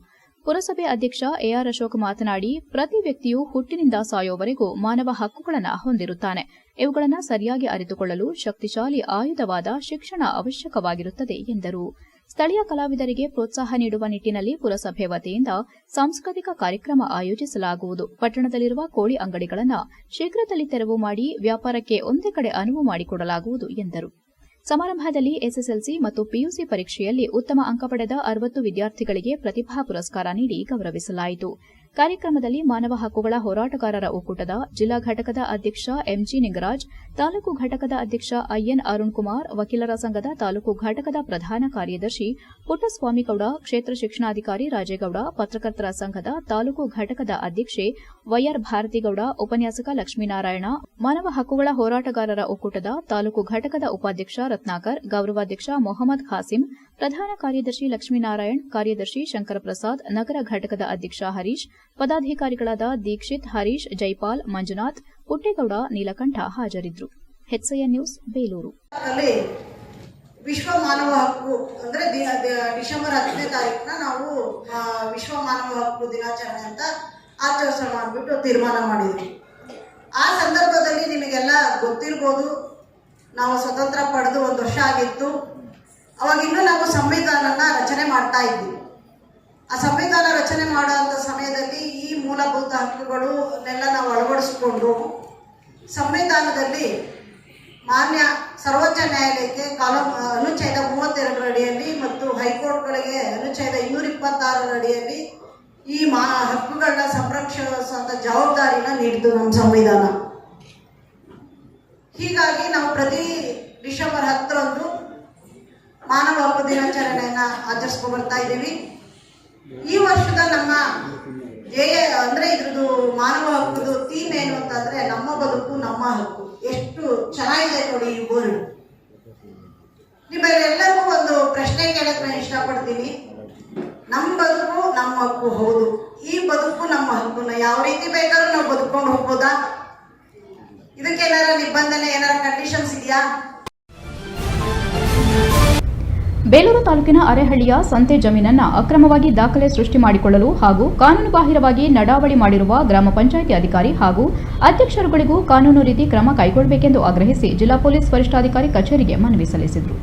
ಪುರಸಭೆ ಅಧ್ಯಕ್ಷ AR ಅಶೋಕ್ ಮಾತನಾಡಿ, ಪ್ರತಿ ವ್ಯಕ್ತಿಯು ಹುಟ್ಟಿನಿಂದ ಸಾಯೋವರೆಗೂ ಮಾನವ ಹಕ್ಕುಗಳನ್ನು ಹೊಂದಿರುತ್ತಾನೆ. ಇವುಗಳನ್ನು ಸರಿಯಾಗಿ ಅರಿತುಕೊಳ್ಳಲು ಶಕ್ತಿಶಾಲಿ ಆಯುಧವಾದ ಶಿಕ್ಷಣ ಅವಶ್ಯಕವಾಗಿರುತ್ತದೆ ಎಂದರು. ಸ್ಥಳೀಯ ಕಲಾವಿದರಿಗೆ ಪ್ರೋತ್ಸಾಹ ನೀಡುವ ನಿಟ್ಟಿನಲ್ಲಿ ಪುರಸಭೆ ವತಿಯಿಂದ ಸಾಂಸ್ಕೃತಿಕ ಕಾರ್ಯಕ್ರಮ ಆಯೋಜಿಸಲಾಗುವುದು. ಪಟ್ಟಣದಲ್ಲಿರುವ ಕೋಳಿ ಅಂಗಡಿಗಳನ್ನು ಶೀಘ್ರದಲ್ಲಿ ತೆರವು ಮಾಡಿ ವ್ಯಾಪಾರಕ್ಕೆ ಒಂದೇ ಕಡೆ ಅನುವು ಮಾಡಿಕೊಡಲಾಗುವುದು ಎಂದರು. ಸಮಾರಂಭದಲ್ಲಿ SSLC ಮತ್ತು PUC ಪರೀಕ್ಷೆಯಲ್ಲಿ ಉತ್ತಮ ಅಂಕ ಪಡೆದ 60 ವಿದ್ಯಾರ್ಥಿಗಳಿಗೆ ಪ್ರತಿಭಾ ಪುರಸ್ಕಾರ ನೀಡಿ ಗೌರವಿಸಲಾಯಿತು. ಕಾರ್ಯಕ್ರಮದಲ್ಲಿ ಮಾನವ ಹಕ್ಕುಗಳ ಹೋರಾಟಗಾರರ ಒಕ್ಕೂಟದ ಜಿಲ್ಲಾ ಘಟಕದ ಅಧ್ಯಕ್ಷ MG ನಿಂಗರಾಜ್, ತಾಲೂಕು ಘಟಕದ ಅಧ್ಯಕ್ಷ IN ಅರುಣ್ ಕುಮಾರ್, ವಕೀಲರ ಸಂಘದ ತಾಲೂಕು ಘಟಕದ ಪ್ರಧಾನ ಕಾರ್ಯದರ್ಶಿ ಪುಟ್ಟಸ್ವಾಮಿಗೌಡ, ಕ್ಷೇತ್ರ ಶಿಕ್ಷಣಾಧಿಕಾರಿ ರಾಜೇಗೌಡ, ಪತ್ರಕರ್ತರ ಸಂಘದ ತಾಲೂಕು ಘಟಕದ ಅಧ್ಯಕ್ಷೆ YR ಭಾರತಿಗೌಡ, ಉಪನ್ಯಾಸಕ ಲಕ್ಷ್ಮೀನಾರಾಯಣ, ಮಾನವ ಹಕ್ಕುಗಳ ಹೋರಾಟಗಾರರ ಒಕ್ಕೂಟದ ತಾಲೂಕು ಘಟಕದ ಉಪಾಧ್ಯಕ್ಷ ರತ್ನಾಕರ್, ಗೌರವಾಧ್ಯಕ್ಷ ಮೊಹಮ್ಮದ್ ಖಾಸಿಂ, ಪ್ರಧಾನ ಕಾರ್ಯದರ್ಶಿ ಲಕ್ಷ್ಮೀನಾರಾಯಣ್, ಕಾರ್ಯದರ್ಶಿ ಶಂಕರ ಪ್ರಸಾದ್, ನಗರ ಘಟಕದ ಅಧ್ಯಕ್ಷ ಹರೀಶ್, ಪದಾಧಿಕಾರಿಗಳಾದ ದೀಕ್ಷಿತ್, ಹರೀಶ್, ಜೈಪಾಲ್, ಮಂಜುನಾಥ್, ಪುಟ್ಟೇಗೌಡ, ನೀಲಕಂಠ ಹಾಜರಿದ್ದರು. HCN news, Belur. ವಿಶ್ವ ಮಾನವ ಹಕ್ಕು ಅಂದ್ರೆ ಡಿಸೆಂಬರ್ 10ನೇ ತಾರೀಕನ್ನ ನಾವು ವಿಶ್ವ ಮಾನವ ಹಕ್ಕು ದಿನಾಚರಣೆ ಅಂತ ಆಚರಿಸೋಣ ಅಂದ್ಬಿಟ್ಟು ತೀರ್ಮಾನ ಮಾಡಿದ್ವಿ. ಆ ಸಂದರ್ಭದಲ್ಲಿ ನಿಮಗೆಲ್ಲ ಗೊತ್ತಿರ್ಬೋದು, ನಾವು ಸ್ವತಂತ್ರ ಪಡೆದು 1 ವರ್ಷ ಆಗಿತ್ತು. ಅವಾಗಿನ್ನೂ ನಾವು ಸಂವಿಧಾನನ ರಚನೆ ಮಾಡ್ತಾ ಇದ್ವಿ. ಆ ಸಂವಿಧಾನ ರಚನೆ ಮಾಡುವಂಥ ಸಮಯದಲ್ಲಿ ಈ ಮೂಲಭೂತ ಹಕ್ಕುಗಳನ್ನೆಲ್ಲ ನಾವು ಅಳವಡಿಸಿಕೊಂಡು ಸಂವಿಧಾನದಲ್ಲಿ ಮಾನ್ಯ ಸರ್ವೋಚ್ಚ ನ್ಯಾಯಾಲಯಕ್ಕೆ ಅನುಚ್ಛೇದ 32 ಅಡಿಯಲ್ಲಿ ಮತ್ತು ಹೈಕೋರ್ಟ್ಗಳಿಗೆ ಅನುಚ್ಛೇದ 226 ಅಡಿಯಲ್ಲಿ ಈ ಹಕ್ಕುಗಳನ್ನ ಸಂರಕ್ಷಿಸುವಂತ ಜವಾಬ್ದಾರಿನ ನೀಡಿತು ನಮ್ಮ ಸಂವಿಧಾನ. ಹೀಗಾಗಿ ನಾವು ಪ್ರತಿ ಡಿಸೆಂಬರ್ 10ರಂದು ಮಾನವ ಹಕ್ಕು ದಿನಾಚರಣೆಯನ್ನ ಆಚರಿಸ್ಕೊಂಡು ಬರ್ತಾ ಇದ್ದೀವಿ. ಈ ವರ್ಷದ ನಮ್ಮ ಅಂದ್ರೆ ಇದ್ರದ್ದು ಮಾನವ ಹಕ್ಕುದು ಥೀಮ್ ಏನು ಅಂತಂದ್ರೆ ನಮ್ಮ ಬದುಕು ನಮ್ಮ ಹಕ್ಕು. ಎಷ್ಟು ಚೆನ್ನಾಗಿದೆ ನೋಡಿ ಈ ಬೋರ್ಡ್. ನಿಮ್ಮೆಲ್ಲರಿಗೂ ಒಂದು ಪ್ರಶ್ನೆ ಕೇಳಕ್ ನಾನು ಇಷ್ಟಪಡ್ತೀನಿ. ನಮ್ಮ ಬದುಕು ನಮ್ಮ ಹಕ್ಕು ಹೌದು. ಈ ಬದುಕು ನಮ್ಮ ಹಕ್ಕುನ ಯಾವ ರೀತಿ ಬೇಕಾದ್ರೂ ನಾವು ಬದುಕೊಂಡು ಹೋಗ್ಬೋದಾ? ಇದಕ್ಕೆ ಏನಾರ ನಿಬಂಧನೆ, ಏನಾರ ಕಂಡೀಷನ್ಸ್ ಇದೆಯಾ? ಬೇಲೂರು ತಾಲೂಕಿನ ಅರೆಹಳ್ಳಿಯ ಸಂತೆ ಜಮೀನನ್ನ ಅಕ್ರಮವಾಗಿ ದಾಖಲೆ ಸೃಷ್ಟಿ ಮಾಡಿಕೊಳ್ಳಲು ಹಾಗೂ ಕಾನೂನುಬಾಹಿರವಾಗಿ ನಡಾವಳಿ ಮಾಡಿರುವ ಗ್ರಾಮ ಪಂಚಾಯಿತಿ ಅಧಿಕಾರಿ ಹಾಗೂ ಅಧ್ಯಕ್ಷರುಗಳಿಗೂ ಕಾನೂನು ರೀತಿ ಕ್ರಮ ಕೈಗೊಳ್ಳಬೇಕೆಂದು ಆಗ್ರಹಿಸಿ ಜಿಲ್ಲಾ ಪೊಲೀಸ್ ವರಿಷ್ಠಾಧಿಕಾರಿ ಕಚೇರಿಗೆ ಮನವಿ ಸಲ್ಲಿಸಿದರು.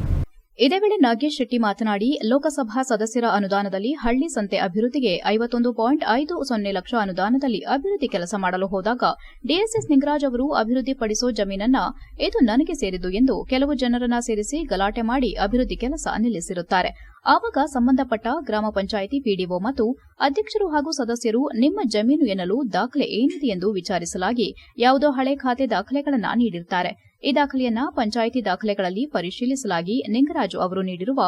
ಇದೇ ವೇಳೆ ನಾಗೇಶ್ ಶೆಟ್ಟಿ ಮಾತನಾಡಿ, ಲೋಕಸಭಾ ಸದಸ್ಯರ ಅನುದಾನದಲ್ಲಿ ಹಳ್ಳಿ ಸಂತೆ ಅಭಿವೃದ್ಧಿಗೆ 51.50 ಲಕ್ಷ ಅನುದಾನದಲ್ಲಿ ಅಭಿವೃದ್ಧಿ ಕೆಲಸ ಮಾಡಲು ಹೋದಾಗ ಡಿಎಸ್ಎಸ್ ನಿಂಗರಾಜ್ ಅವರು ಅಭಿವೃದ್ಧಿಪಡಿಸೋ ಜಮೀನನ್ನ ಇದು ನನಗೆ ಸೇರಿದ್ದು ಎಂದು ಕೆಲವು ಜನರನ್ನ ಸೇರಿಸಿ ಗಲಾಟೆ ಮಾಡಿ ಅಭಿವೃದ್ಧಿ ಕೆಲಸ ನಿಲ್ಲಿಸಿರುತ್ತಾರೆ. ಆವಾಗ ಸಂಬಂಧಪಟ್ಟ ಗ್ರಾಮ ಪಂಚಾಯಿತಿ ಪಿಡಿಒ ಮತ್ತು ಅಧ್ಯಕ್ಷರು ಹಾಗೂ ಸದಸ್ಯರು ನಿಮ್ಮ ಜಮೀನು ಎನ್ನಲು ದಾಖಲೆ ಏನಿದೆ ಎಂದು ವಿಚಾರಿಸಲಾಗಿ ಯಾವುದೋ ಹಳೆ ಖಾತೆ ದಾಖಲೆಗಳನ್ನ ನೀಡಿರುತ್ತಾರೆ. ಈ ದಾಖಲೆಯನ್ನ ಪಂಚಾಯಿತಿ ದಾಖಲೆಗಳಲ್ಲಿ ಪರಿಶೀಲಿಸಲಾಗಿ ನಿಂಗರಾಜು ಅವರು ನೀಡಿರುವ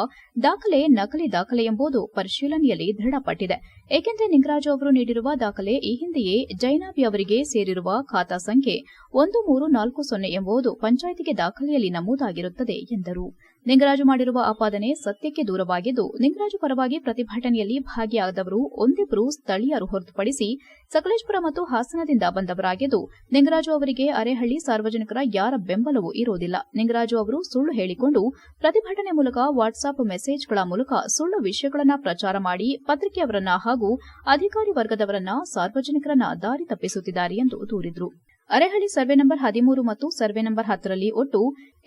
ದಾಖಲೆ ನಕಲಿ ದಾಖಲೆ ಎಂಬುದು ಪರಿಶೀಲನೆಯಲ್ಲಿ ದೃಢಪಟ್ಟಿದೆ. ಏಕೆಂದರೆ ನಿಂಗರಾಜು ಅವರು ನೀಡಿರುವ ದಾಖಲೆ ಈ ಹಿಂದೆಯೇ ಜೈನಾಬಿ ಅವರಿಗೆ ಸೇರಿರುವ ಖಾತಾ ಸಂಖ್ಯೆ 1340 ಎಂಬುದು ಪಂಚಾಯಿತಿಗೆ ದಾಖಲೆಯಲ್ಲಿ ನಮೂದಾಗಿರುತ್ತದೆ ಎಂದರು. ನಿಂಗರಾಜು ಮಾಡಿರುವ ಆಪಾದನೆ ಸತ್ಯಕ್ಕೆ ದೂರವಾಗಿದ್ದು, ನಿಂಗರಾಜು ಪರವಾಗಿ ಪ್ರತಿಭಟನೆಯಲ್ಲಿ ಭಾಗಿಯಾದವರು ಒಂದಿಬ್ಬರು ಸ್ಥಳೀಯರು ಹೊರತುಪಡಿಸಿ ಸಕಲೇಶಪುರ ಮತ್ತು ಹಾಸನದಿಂದ ಬಂದವರಾಗಿದ್ದು, ನಿಂಗರಾಜು ಅವರಿಗೆ ಅರೆಹಳ್ಳಿ ಸಾರ್ವಜನಿಕರ ಯಾರ ಬೆಂಬಲವೂ ಇರುವುದಿಲ್ಲ. ನಿಂಗರಾಜು ಅವರು ಸುಳ್ಳು ಹೇಳಿಕೊಂಡು ಪ್ರತಿಭಟನೆ ಮೂಲಕ ವಾಟ್ಸ್ಆಪ್ ಮೆಸೇಜ್ಗಳ ಮೂಲಕ ಸುಳ್ಳು ವಿಷಯಗಳನ್ನು ಪ್ರಚಾರ ಮಾಡಿ ಪತ್ರಿಕೆಯವರನ್ನ ಹಾಗೂ ಅಧಿಕಾರಿ ವರ್ಗದವರನ್ನ ಸಾರ್ವಜನಿಕರನ್ನ ದಾರಿ ತಪ್ಪಿಸುತ್ತಿದ್ದಾರೆ ಎಂದು ದೂರಿದರು. ಅರೆಹಳ್ಳಿ ಸರ್ವೆ ನಂಬರ್ 13 ಮತ್ತು ಸರ್ವೆ ನಂಬರ್ 10ರಲ್ಲಿ ಒಟ್ಟು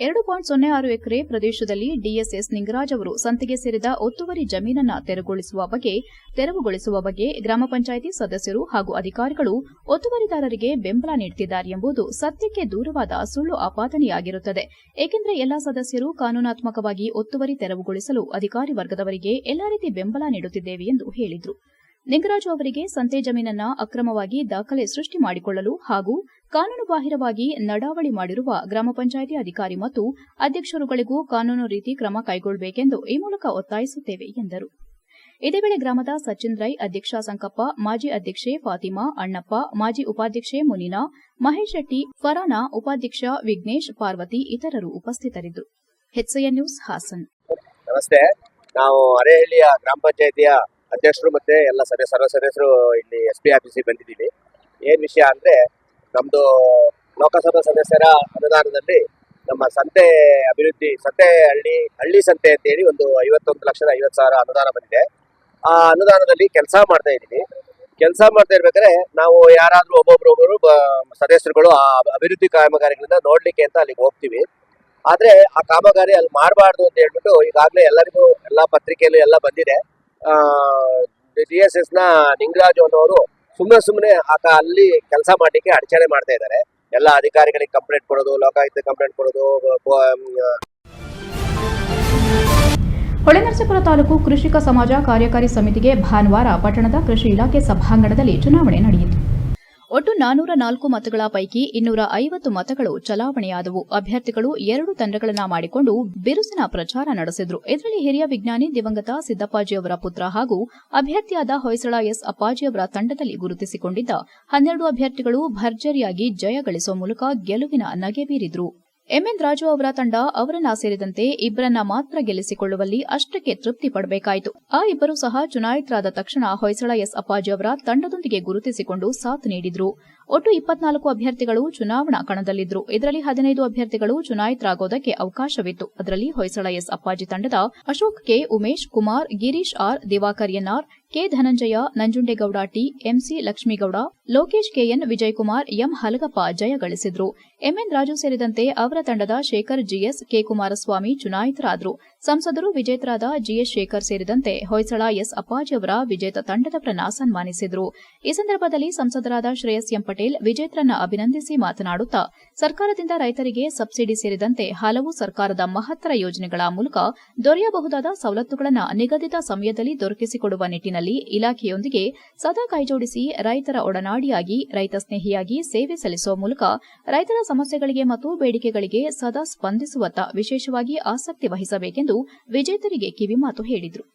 2.06 ಎಕರೆ ಪ್ರದೇಶದಲ್ಲಿ ಡಿಎಸ್ಎಸ್ ನಿಂಗರಾಜ್ ಅವರು ಸಂತೆಗೆ ಸೇರಿದ ಒತ್ತುವರಿ ಜಮೀನನ್ನ ತೆರವುಗೊಳಿಸುವ ಬಗ್ಗೆ ಗ್ರಾಮ ಪಂಚಾಯಿತಿ ಸದಸ್ಯರು ಹಾಗೂ ಅಧಿಕಾರಿಗಳು ಒತ್ತುವರಿದಾರರಿಗೆ ಬೆಂಬಲ ನೀಡುತ್ತಿದ್ದಾರೆ ಎಂಬುದು ಸತ್ಯಕ್ಕೆ ದೂರವಾದ ಸುಳ್ಳು ಆಪಾದನೆಯಾಗಿರುತ್ತದೆ. ಏಕೆಂದರೆ ಎಲ್ಲಾ ಸದಸ್ಯರು ಕಾನೂನಾತ್ಮಕವಾಗಿ ಒತ್ತುವರಿ ತೆರವುಗೊಳಿಸಲು ಅಧಿಕಾರಿ ವರ್ಗದವರಿಗೆ ಎಲ್ಲಾ ರೀತಿ ಬೆಂಬಲ ನೀಡುತ್ತಿದ್ದೇವೆ ಎಂದು ಹೇಳಿದರು. ನಿಂಗರಾಜು ಅವರಿಗೆ ಸಂತೆ ಜಮೀನನ್ನ ಅಕ್ರಮವಾಗಿ ದಾಖಲೆ ಸೃಷ್ಟಿ ಮಾಡಿಕೊಳ್ಳಲು ಹಾಗೂ ಕಾನೂನುಬಾಹಿರವಾಗಿ ನಡಾವಳಿ ಮಾಡಿರುವ ಗ್ರಾಮ ಪಂಚಾಯಿತಿ ಅಧಿಕಾರಿ ಮತ್ತು ಅಧ್ಯಕ್ಷರುಗಳಿಗೂ ಕಾನೂನು ರೀತಿ ಕ್ರಮ ಕೈಗೊಳ್ಳಬೇಕೆಂದು ಈ ಮೂಲಕ ಒತ್ತಾಯಿಸುತ್ತೇವೆ ಎಂದರು. ಇದೇ ವೇಳೆ ಗ್ರಾಮದ ಸಚಿನ್ ರೈ, ಅಧ್ಯಕ್ಷ ಸಂಕಪ್ಪ, ಮಾಜಿ ಅಧ್ಯಕ್ಷೆ ಫಾತಿಮಾ, ಅಣ್ಣಪ್ಪ, ಮಾಜಿ ಉಪಾಧ್ಯಕ್ಷೆ ಮುನಿನಾ, ಮಹೇಶ್ ಶೆಟ್ಟಿ, ಫರಾನಾ, ಉಪಾಧ್ಯಕ್ಷ ವಿಘ್ನೇಶ್, ಪಾರ್ವತಿ ಇತರರು ಉಪಸ್ಥಿತರಿದ್ದರು. HCN news Hassan. ನಮಸ್ತೆ. ನಾವು ಅರೆಹಳ್ಳಿಯ ಗ್ರಾಮ ಪಂಚಾಯಿತಿಯ ಅಧ್ಯಕ್ಷರು ಮತ್ತೆ ಎಲ್ಲ ಸರ್ವ ಸದಸ್ಯರು ಇಲ್ಲಿ SP ಆಫೀಸಿಗೆ ಬಂದಿದ್ದೀವಿ. ಏನ್ ವಿಷಯ ಅಂದ್ರೆ, ನಮ್ದು ಲೋಕಸಭಾ ಸದಸ್ಯರ ಅನುದಾನದಲ್ಲಿ ನಮ್ಮ ಸಂತೆ ಅಭಿವೃದ್ಧಿ ಹಳ್ಳಿ ಸಂತೆ ಅಂತೇಳಿ ಒಂದು 51,50,000 ಅನುದಾನ ಬಂದಿದೆ. ಆ ಅನುದಾನದಲ್ಲಿ ಕೆಲಸ ಮಾಡ್ತಾ ಇದ್ದೀವಿ. ಕೆಲಸ ಮಾಡ್ತಾ ಇರ್ಬೇಕಾದ್ರೆ ನಾವು ಯಾರಾದ್ರೂ ಒಬ್ಬೊಬ್ರು ಸದಸ್ಯರುಗಳು ಆ ಅಭಿವೃದ್ಧಿ ಕಾಮಗಾರಿಗಳಿಂದ ನೋಡ್ಲಿಕ್ಕೆ ಅಂತ ಅಲ್ಲಿಗೆ ಹೋಗ್ತೀವಿ. ಆದ್ರೆ ಆ ಕಾಮಗಾರಿ ಅಲ್ಲಿ ಮಾಡಬಾರ್ದು ಅಂತ ಹೇಳ್ಬಿಟ್ಟು ಈಗಾಗಲೇ ಎಲ್ಲರಿಗೂ ಎಲ್ಲ ಪತ್ರಿಕೆಯಲ್ಲೂ ಎಲ್ಲ ಬಂದಿದೆ. DSS ನ ನಿಂಗರಾಜು ಅನ್ನೋರು ಸುಮ್ಮನೆ ಅಲ್ಲಿ ಕೆಲಸ ಮಾಡ್ಲಿಕ್ಕೆ ಅಡಚಣೆ ಮಾಡ್ತಾ ಇದ್ದಾರೆ. ಎಲ್ಲ ಅಧಿಕಾರಿಗಳಿಗೆ ಕಂಪ್ಲೇಂಟ್ ಕೊಡೋದು, ಲೋಕಾಯುಕ್ತ ಕಂಪ್ಲೇಂಟ್ ಕೊಡೋದು. ಹೊಳೆನರಸೀಪುರ ತಾಲೂಕು ಕೃಷಿಕ ಸಮಾಜ ಕಾರ್ಯಕಾರಿ ಸಮಿತಿಗೆ ಭಾನುವಾರ ಪಟ್ಟಣದ ಕೃಷಿ ಇಲಾಖೆ ಸಭಾಂಗಣದಲ್ಲಿ ಚುನಾವಣೆ ನಡೆಯಿತು. ಒಟ್ಟು 404 ಮತಗಳ ಪೈಕಿ 250 ಮತಗಳು ಚಲಾವಣೆಯಾದವು. ಅಭ್ಯರ್ಥಿಗಳು 2 ತಂಡಗಳನ್ನು ಮಾಡಿಕೊಂಡು ಬಿರುಸಿನ ಪ್ರಚಾರ ನಡೆಸಿದ್ರು. ಇದರಲ್ಲಿ ಹಿರಿಯ ವಿಜ್ಞಾನಿ ದಿವಂಗತ ಸಿದ್ದಪ್ಪಾಜಿಯವರ ಪುತ್ರ ಹಾಗೂ ಅಭ್ಯರ್ಥಿಯಾದ ಹೊಯ್ಸಳ ಎಸ್ ಅಪ್ಪಾಜಿಯವರ ತಂಡದಲ್ಲಿ ಗುರುತಿಸಿಕೊಂಡಿದ್ದ 12 ಅಭ್ಯರ್ಥಿಗಳು ಭರ್ಜರಿಯಾಗಿ ಜಯ ಗಳಿಸುವ ಮೂಲಕ ಗೆಲುವಿನ ನಗೆ ಬೀರಿದ್ರು. MN ರಾಜು ಅವರ ತಂಡ ಅವರನ್ನ ಸೇರಿದಂತೆ ಇಬ್ಬರನ್ನ ಮಾತ್ರ ಗೆಲ್ಲಿಸಿಕೊಳ್ಳುವಲ್ಲಿ ಅಷ್ಟಕ್ಕೆ ತೃಪ್ತಿ ಪಡಬೇಕಾಯಿತು. ಆ ಇಬ್ಬರು ಸಹ ಚುನಾಯಿತರಾದ ತಕ್ಷಣ ಹೊಯ್ಸಳ ಎಸ್ ಅಪ್ಪಾಜಿ ಅವರ ತಂಡದೊಂದಿಗೆ ಗುರುತಿಸಿಕೊಂಡು ಸಾಥ್ ನೀಡಿದ್ರು. ಒಟ್ಟು 24 ಅಭ್ಯರ್ಥಿಗಳು ಚುನಾವಣಾ ಕಣದಲ್ಲಿದ್ದರು. ಇದರಲ್ಲಿ 15 ಅಭ್ಯರ್ಥಿಗಳು ಚುನಾಯಿತರಾಗೋದಕ್ಕೆ ಅವಕಾಶವಿತ್ತು. ಅದರಲ್ಲಿ ಹೊಯ್ಸಳ ಎಸ್ ಅಪ್ಪಾಜಿ ತಂಡದ Ashok K, Umesh Kumar, Girish R, Diwakar NR, K Dhananjaya, Nanjundegowda T, MC Lakshmigowda, Lokesh KN, Vijayakumar, M Halagappa ಜಯ ಗಳಿಸಿದ್ರು. MN ರಾಜು ಸೇರಿದಂತೆ ಅವರ ತಂಡದ ಶೇಖರ್ GS, ಕೆ ಕುಮಾರಸ್ವಾಮಿ ಚುನಾಯಿತರಾದರು. ಸಂಸದರು ವಿಜೇತರಾದ GS ಶೇಖರ್ ಸೇರಿದಂತೆ ಹೊಯ್ಸಳ ಎಸ್ ಅಪ್ಪಾಜಿ ಅವರ ವಿಜೇತ ತಂಡದವರನ್ನ ಸನ್ಮಾನಿಸಿದರು. ಈ ಸಂದರ್ಭದಲ್ಲಿ ಸಂಸದರಾದ ಶ್ರೇಯಸ್ ಎಂ ಪಟೇಲ್ ವಿಜೇತರನ್ನ ಅಭಿನಂದಿಸಿ ಮಾತನಾಡುತ್ತಾ ಸರ್ಕಾರದಿಂದ ರೈತರಿಗೆ ಸಬ್ಸಿಡಿ ಸೇರಿದಂತೆ ಹಲವು ಸರ್ಕಾರದ ಮಹತ್ತರ ಯೋಜನೆಗಳ ಮೂಲಕ ದೊರೆಯಬಹುದಾದ ಸವಲತ್ತುಗಳನ್ನು ನಿಗದಿತ ಸಮಯದಲ್ಲಿ ದೊರಕಿಸಿಕೊಡುವ ನಿಟ್ಟಿನಲ್ಲಿ ಇಲಾಖೆಯೊಂದಿಗೆ ಸದಾ ಕೈಜೋಡಿಸಿ ರೈತರ ಒಡನಾಡಿಯಾಗಿ ರೈತ ಸ್ನೇಹಿಯಾಗಿ ಸೇವೆ ಸಲ್ಲಿಸುವ ಮೂಲಕ ರೈತರ ಸಮಸ್ಯೆಗಳಿಗೆ ಮತ್ತು ಬೇಡಿಕೆಗಳಿಗೆ ಸದಾ ಸ್ಪಂದಿಸುವತ್ತ ವಿಶೇಷವಾಗಿ ಆಸಕ್ತಿ ವಹಿಸಬೇಕೆಂದು ವಿಜೇತರಿಗೆ ಕಿವಿಮಾತು ಹೇಳಿದರು.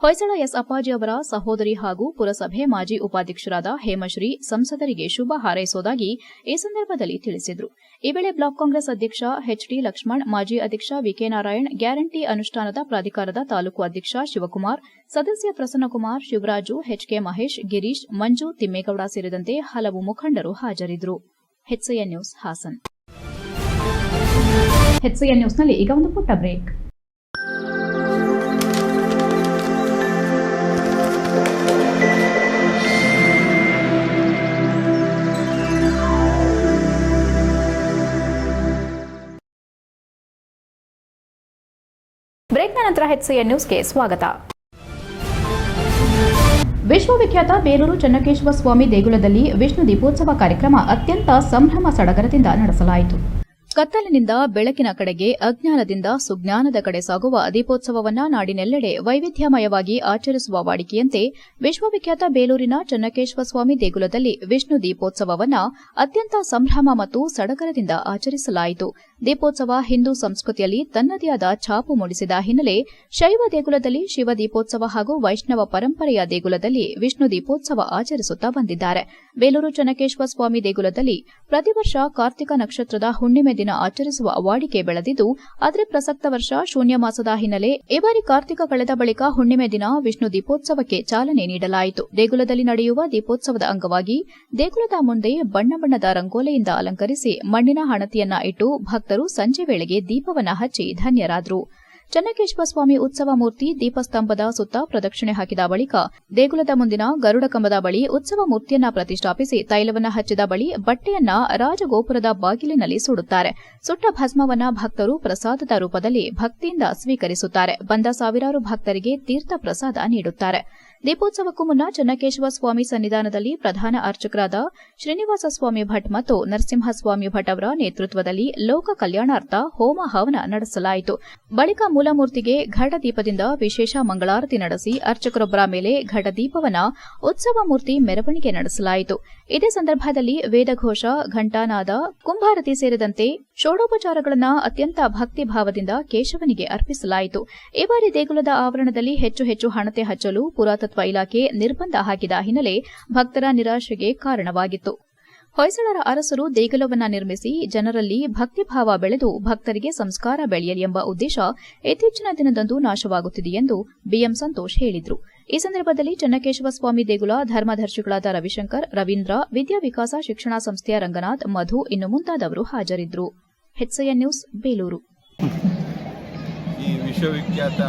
ಹೊಯ್ಸಳ ಎಸ್ ಅಪ್ಪಾಜಿ ಅವರ ಸಹೋದರಿ ಹಾಗೂ ಪುರಸಭೆ ಮಾಜಿ ಉಪಾಧ್ಯಕ್ಷರಾದ ಹೇಮಶ್ರೀ ಸಂಸದರಿಗೆ ಶುಭ ಹಾರೈಸುವುದಾಗಿ ಈ ಸಂದರ್ಭದಲ್ಲಿ ತಿಳಿಸಿದರು. ಈ ವೇಳೆ ಬ್ಲಾಕ್ ಕಾಂಗ್ರೆಸ್ ಅಧ್ಯಕ್ಷ ಎಚ್ಡಿ ಲಕ್ಷ್ಮಣ್, ಮಾಜಿ ಅಧ್ಯಕ್ಷ ವಿಕೆ ನಾರಾಯಣ್, ಗ್ಯಾರಂಟಿ ಅನುಷ್ಠಾನದ ಪ್ರಾಧಿಕಾರದ ತಾಲೂಕು ಅಧ್ಯಕ್ಷ ಶಿವಕುಮಾರ್, ಸದಸ್ಯ ಪ್ರಸನ್ನಕುಮಾರ್, ಶಿವರಾಜು, ಎಚ್ಕೆ ಮಹೇಶ್, ಗಿರೀಶ್, ಮಂಜು, ತಿಮ್ಮೇಗೌಡ ಸೇರಿದಂತೆ ಹಲವು ಮುಖಂಡರು ಹಾಜರಿದ್ದರು. HCN news Hassan. HCN ನ್ಯೂಸ್ನಲ್ಲಿ ಈಗ ಒಂದು ಪುಟ್ಟ ಬ್ರೇಕ್. ಬ್ರೇಕ್ನ ನಂತರ HCN ನ್ಯೂಸ್ಗೆ ಸ್ವಾಗತ. ವಿಶ್ವವಿಖ್ಯಾತ ಬೇಲೂರು ಚೆನ್ನಕೇಶವ ಸ್ವಾಮಿ ದೇಗುಲದಲ್ಲಿ ವಿಷ್ಣು ದೀಪೋತ್ಸವ ಕಾರ್ಯಕ್ರಮ ಅತ್ಯಂತ ಸಂಭ್ರಮ ಸಡಗರದಿಂದ ನಡೆಸಲಾಯಿತು. ಕತ್ತಲಿನಿಂದ ಬೆಳಕಿನ ಕಡೆಗೆ, ಅಜ್ಞಾನದಿಂದ ಸುಜ್ಞಾನದ ಕಡೆ ಸಾಗುವ ದೀಪೋತ್ಸವವನ್ನು ನಾಡಿನೆಲ್ಲೆಡೆ ವೈವಿಧ್ಯಮಯವಾಗಿ ಆಚರಿಸುವ ವಾಡಿಕೆಯಂತೆ ವಿಶ್ವವಿಖ್ಯಾತ ಬೇಲೂರಿನ ಚೆನ್ನಕೇಶವ ಸ್ವಾಮಿ ದೇಗುಲದಲ್ಲಿ ವಿಷ್ಣು ದೀಪೋತ್ಸವವನ್ನು ಅತ್ಯಂತ ಸಂಭ್ರಮ ಮತ್ತು ಸಡಗರದಿಂದ ಆಚರಿಸಲಾಯಿತು. ದೀಪೋತ್ಸವ ಹಿಂದೂ ಸಂಸ್ಕೃತಿಯಲ್ಲಿ ತನ್ನದೇ ಆದ ಛಾಪು ಮೂಡಿಸಿದ ಹಿನ್ನೆಲೆ ಶೈವ ದೇಗುಲದಲ್ಲಿ ಶಿವ ದೀಪೋತ್ಸವ ಹಾಗೂ ವೈಷ್ಣವ ಪರಂಪರೆಯ ದೇಗುಲದಲ್ಲಿ ವಿಷ್ಣು ದೀಪೋತ್ಸವ ಆಚರಿಸುತ್ತಾ ಬಂದಿದ್ದಾರೆ. ಬೇಲೂರು ಚೆನ್ನಕೇಶವ ಸ್ವಾಮಿ ದೇಗುಲದಲ್ಲಿ ಪ್ರತಿ ವರ್ಷ ಕಾರ್ತಿಕ ನಕ್ಷತ್ರದ ಹುಣ್ಣಿಮೆ ದಿನ ಆಚರಿಸುವ ವಾಡಿಕೆ ಬೆಳೆದಿದ್ದು, ಆದರೆ ಪ್ರಸಕ್ತ ವರ್ಷ ಶೂನ್ಯ ಮಾಸದ ಹಿನ್ನೆಲೆ ಈ ಬಾರಿ ಕಾರ್ತಿಕ ಕಳೆದ ಬಳಿಕ ಹುಣ್ಣಿಮೆ ದಿನ ವಿಷ್ಣು ದೀಪೋತ್ಸವಕ್ಕೆ ಚಾಲನೆ ನೀಡಲಾಯಿತು. ದೇಗುಲದಲ್ಲಿ ನಡೆಯುವ ದೀಪೋತ್ಸವದ ಅಂಗವಾಗಿ ದೇಗುಲದ ಮುಂದೆ ಬಣ್ಣ ಬಣ್ಣದ ರಂಗೋಲೆಯಿಂದ ಅಲಂಕರಿಸಿ ಮಣ್ಣಿನ ಹಣತೆಯನ್ನ ಇಟ್ಟು ಭಕ್ತರು ಸಂಜೆ ವೇಳೆಗೆ ದೀಪವನ್ನ ಹಚ್ಚಿ ಧನ್ಯರಾದರು. ಚೆನ್ನಕೇಶವ ಸ್ವಾಮಿ ಉತ್ಸವ ಮೂರ್ತಿ ದೀಪಸ್ತಂಭದ ಸುತ್ತ ಪ್ರದಕ್ಷಿಣೆ ಹಾಕಿದ ಬಳಿಕ ದೇಗುಲದ ಮುಂದಿನ ಗರುಡ ಕಂಬದ ಬಳಿ ಉತ್ಸವ ಮೂರ್ತಿಯನ್ನ ಪ್ರತಿಷ್ಠಾಪಿಸಿ ತೈಲವನ್ನ ಹಚ್ಚಿದ ಬಳಿ ಬಟ್ಟೆಯನ್ನ ರಾಜಗೋಪುರದ ಬಾಗಿಲಿನಲ್ಲಿ ಸುಡುತ್ತಾರೆ. ಸುಟ್ಟ ಭಸ್ಮವನ್ನ ಭಕ್ತರು ಪ್ರಸಾದದ ರೂಪದಲ್ಲಿ ಭಕ್ತಿಯಿಂದ ಸ್ವೀಕರಿಸುತ್ತಾರೆ. ಬಂದ ಸಾವಿರಾರು ಭಕ್ತರಿಗೆ ತೀರ್ಥ ಪ್ರಸಾದ ನೀಡುತ್ತಾರೆ. ದೀಪೋತ್ಸವಕ್ಕೂ ಮುನ್ನ ಚೆನ್ನಕೇಶವ ಸ್ವಾಮಿ ಸನ್ನಿಧಾನದಲ್ಲಿ ಪ್ರಧಾನ ಅರ್ಚಕರಾದ ಶ್ರೀನಿವಾಸ ಸ್ವಾಮಿ ಭಟ್ ಮತ್ತು ನರಸಿಂಹಸ್ವಾಮಿ ಭಟ್ ಅವರ ನೇತೃತ್ವದಲ್ಲಿ ಲೋಕ ಕಲ್ಯಾಣಾರ್ಥ ಹೋಮ ಹವನ ನಡೆಸಲಾಯಿತು. ಬಳಿಕ ಮೂಲಮೂರ್ತಿಗೆ ಘಟದೀಪದಿಂದ ವಿಶೇಷ ಮಂಗಳಾರತಿ ನಡೆಸಿ ಅರ್ಚಕರೊಬ್ಬರ ಮೇಲೆ ಘಟದೀಪವನ್ನ ಉತ್ಸವ ಮೂರ್ತಿ ಮೆರವಣಿಗೆ ನಡೆಸಲಾಯಿತು. ಇದೇ ಸಂದರ್ಭದಲ್ಲಿ ವೇದಘೋಷ, ಘಂಟಾನಾದ, ಕುಂಭಾರತಿ ಸೇರಿದಂತೆ ಷೋಡೋಪಚಾರಗಳನ್ನು ಅತ್ಯಂತ ಭಕ್ತಿಭಾವದಿಂದ ಕೇಶವನಿಗೆ ಅರ್ಪಿಸಲಾಯಿತು. ಈ ಬಾರಿ ದೇಗುಲದ ಆವರಣದಲ್ಲಿ ಹೆಚ್ಚು ಹೆಚ್ಚು ಹಣತೆ ಹಚ್ಚಲು ಪುರಾತತ್ವ ಇಲಾಖೆ ನಿರ್ಬಂಧ ಹಾಕಿದ ಹಿನ್ನೆಲೆ ಭಕ್ತರ ನಿರಾಶೆಗೆ ಕಾರಣವಾಗಿತ್ತು. ಹೊಯ್ಸಳರ ಅರಸರು ದೇಗುಲವನ್ನ ನಿರ್ಮಿಸಿ ಜನರಲ್ಲಿ ಭಕ್ತಿಭಾವ ಬೆಳೆದು ಭಕ್ತರಿಗೆ ಸಂಸ್ಕಾರ ಬೆಳೆಯಲಿ ಎಂಬ ಉದ್ದೇಶ ಇತ್ತೀಚಿನ ದಿನದಂದು ನಾಶವಾಗುತ್ತಿದೆ ಎಂದು ಬಿಎಂ ಸಂತೋಷ್ ಹೇಳಿದರು. ಈ ಸಂದರ್ಭದಲ್ಲಿ ಚೆನ್ನಕೇಶವ ಸ್ವಾಮಿ ದೇಗುಲ ಧರ್ಮದರ್ಶಿಗಳಾದ ರವಿಶಂಕರ್, ರವೀಂದ್ರ, ವಿದ್ಯಾವಿಕಾಸ ಶಿಕ್ಷಣ ಸಂಸ್ಥೆಯ ರಂಗನಾಥ್, ಮಧು ಇನ್ನು ಮುಂತಾದವರು ಹಾಜರಿದ್ದರು. HCN news Belur. ಈ ವಿಶ್ವವಿಖ್ಯಾತ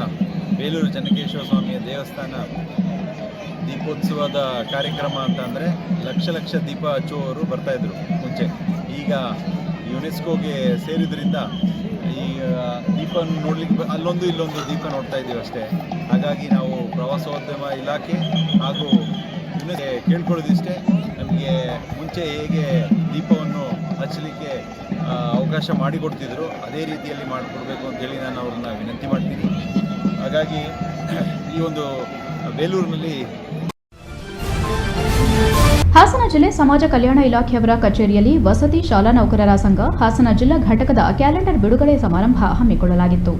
ಬೇಲೂರು ಚೆನ್ನಕೇಶವ ಸ್ವಾಮಿಯ ದೇವಸ್ಥಾನ ದೀಪೋತ್ಸವದ ಕಾರ್ಯಕ್ರಮ ಅಂತ ಅಂದರೆ ಲಕ್ಷ ದೀಪ ಹಚ್ಚುವವರು ಬರ್ತಾಯಿದ್ರು ಮುಂಚೆ. ಈಗ ಯುನೆಸ್ಕೋಗೆ ಸೇರಿದ್ರಿಂದ ಈ ದೀಪ ನೋಡ್ಲಿಕ್ಕೆ ಅಲ್ಲೊಂದು ಇಲ್ಲೊಂದು ದೀಪ ನೋಡ್ತಾ ಇದ್ದೀವಿ ಅಷ್ಟೇ. ಹಾಗಾಗಿ ನಾವು ಪ್ರವಾಸೋದ್ಯಮ ಇಲಾಖೆ ಹಾಗೂ ಕೇಳ್ಕೊಳ್ಳೋದಿಷ್ಟೇ, ನಮಗೆ ಮುಂಚೆ ಹೇಗೆ ದೀಪವನ್ನು ಹಚ್ಚಲಿಕ್ಕೆ ಅವಕಾಶ ಮಾಡಿಕೊಡ್ತಿದ್ರು ಅದೇ ರೀತಿಯಲ್ಲಿ ಮಾಡಿಕೊಡ್ಬೇಕು ಅಂತೇಳಿ ನಾನು ಅವ್ರನ್ನ ವಿನಂತಿ ಮಾಡ್ತೀನಿ. ಹಾಗಾಗಿ ಈ ಒಂದು ಬೇಲೂರಿನಲ್ಲಿ ಹಾಸನ ಜಿಲ್ಲೆ ಸಮಾಜ ಕಲ್ಯಾಣ ಇಲಾಖೆಯವರ ಕಚೇರಿಯಲ್ಲಿ ವಸತಿ ಶಾಲಾ ನೌಕರರ ಸಂಘ ಹಾಸನ ಜಿಲ್ಲಾ ಘಟಕದ ಕ್ಯಾಲೆಂಡರ್ ಬಿಡುಗಡೆ ಸಮಾರಂಭ ಹಮ್ಮಿಕೊಳ್ಳಲಾಗಿತ್ತು.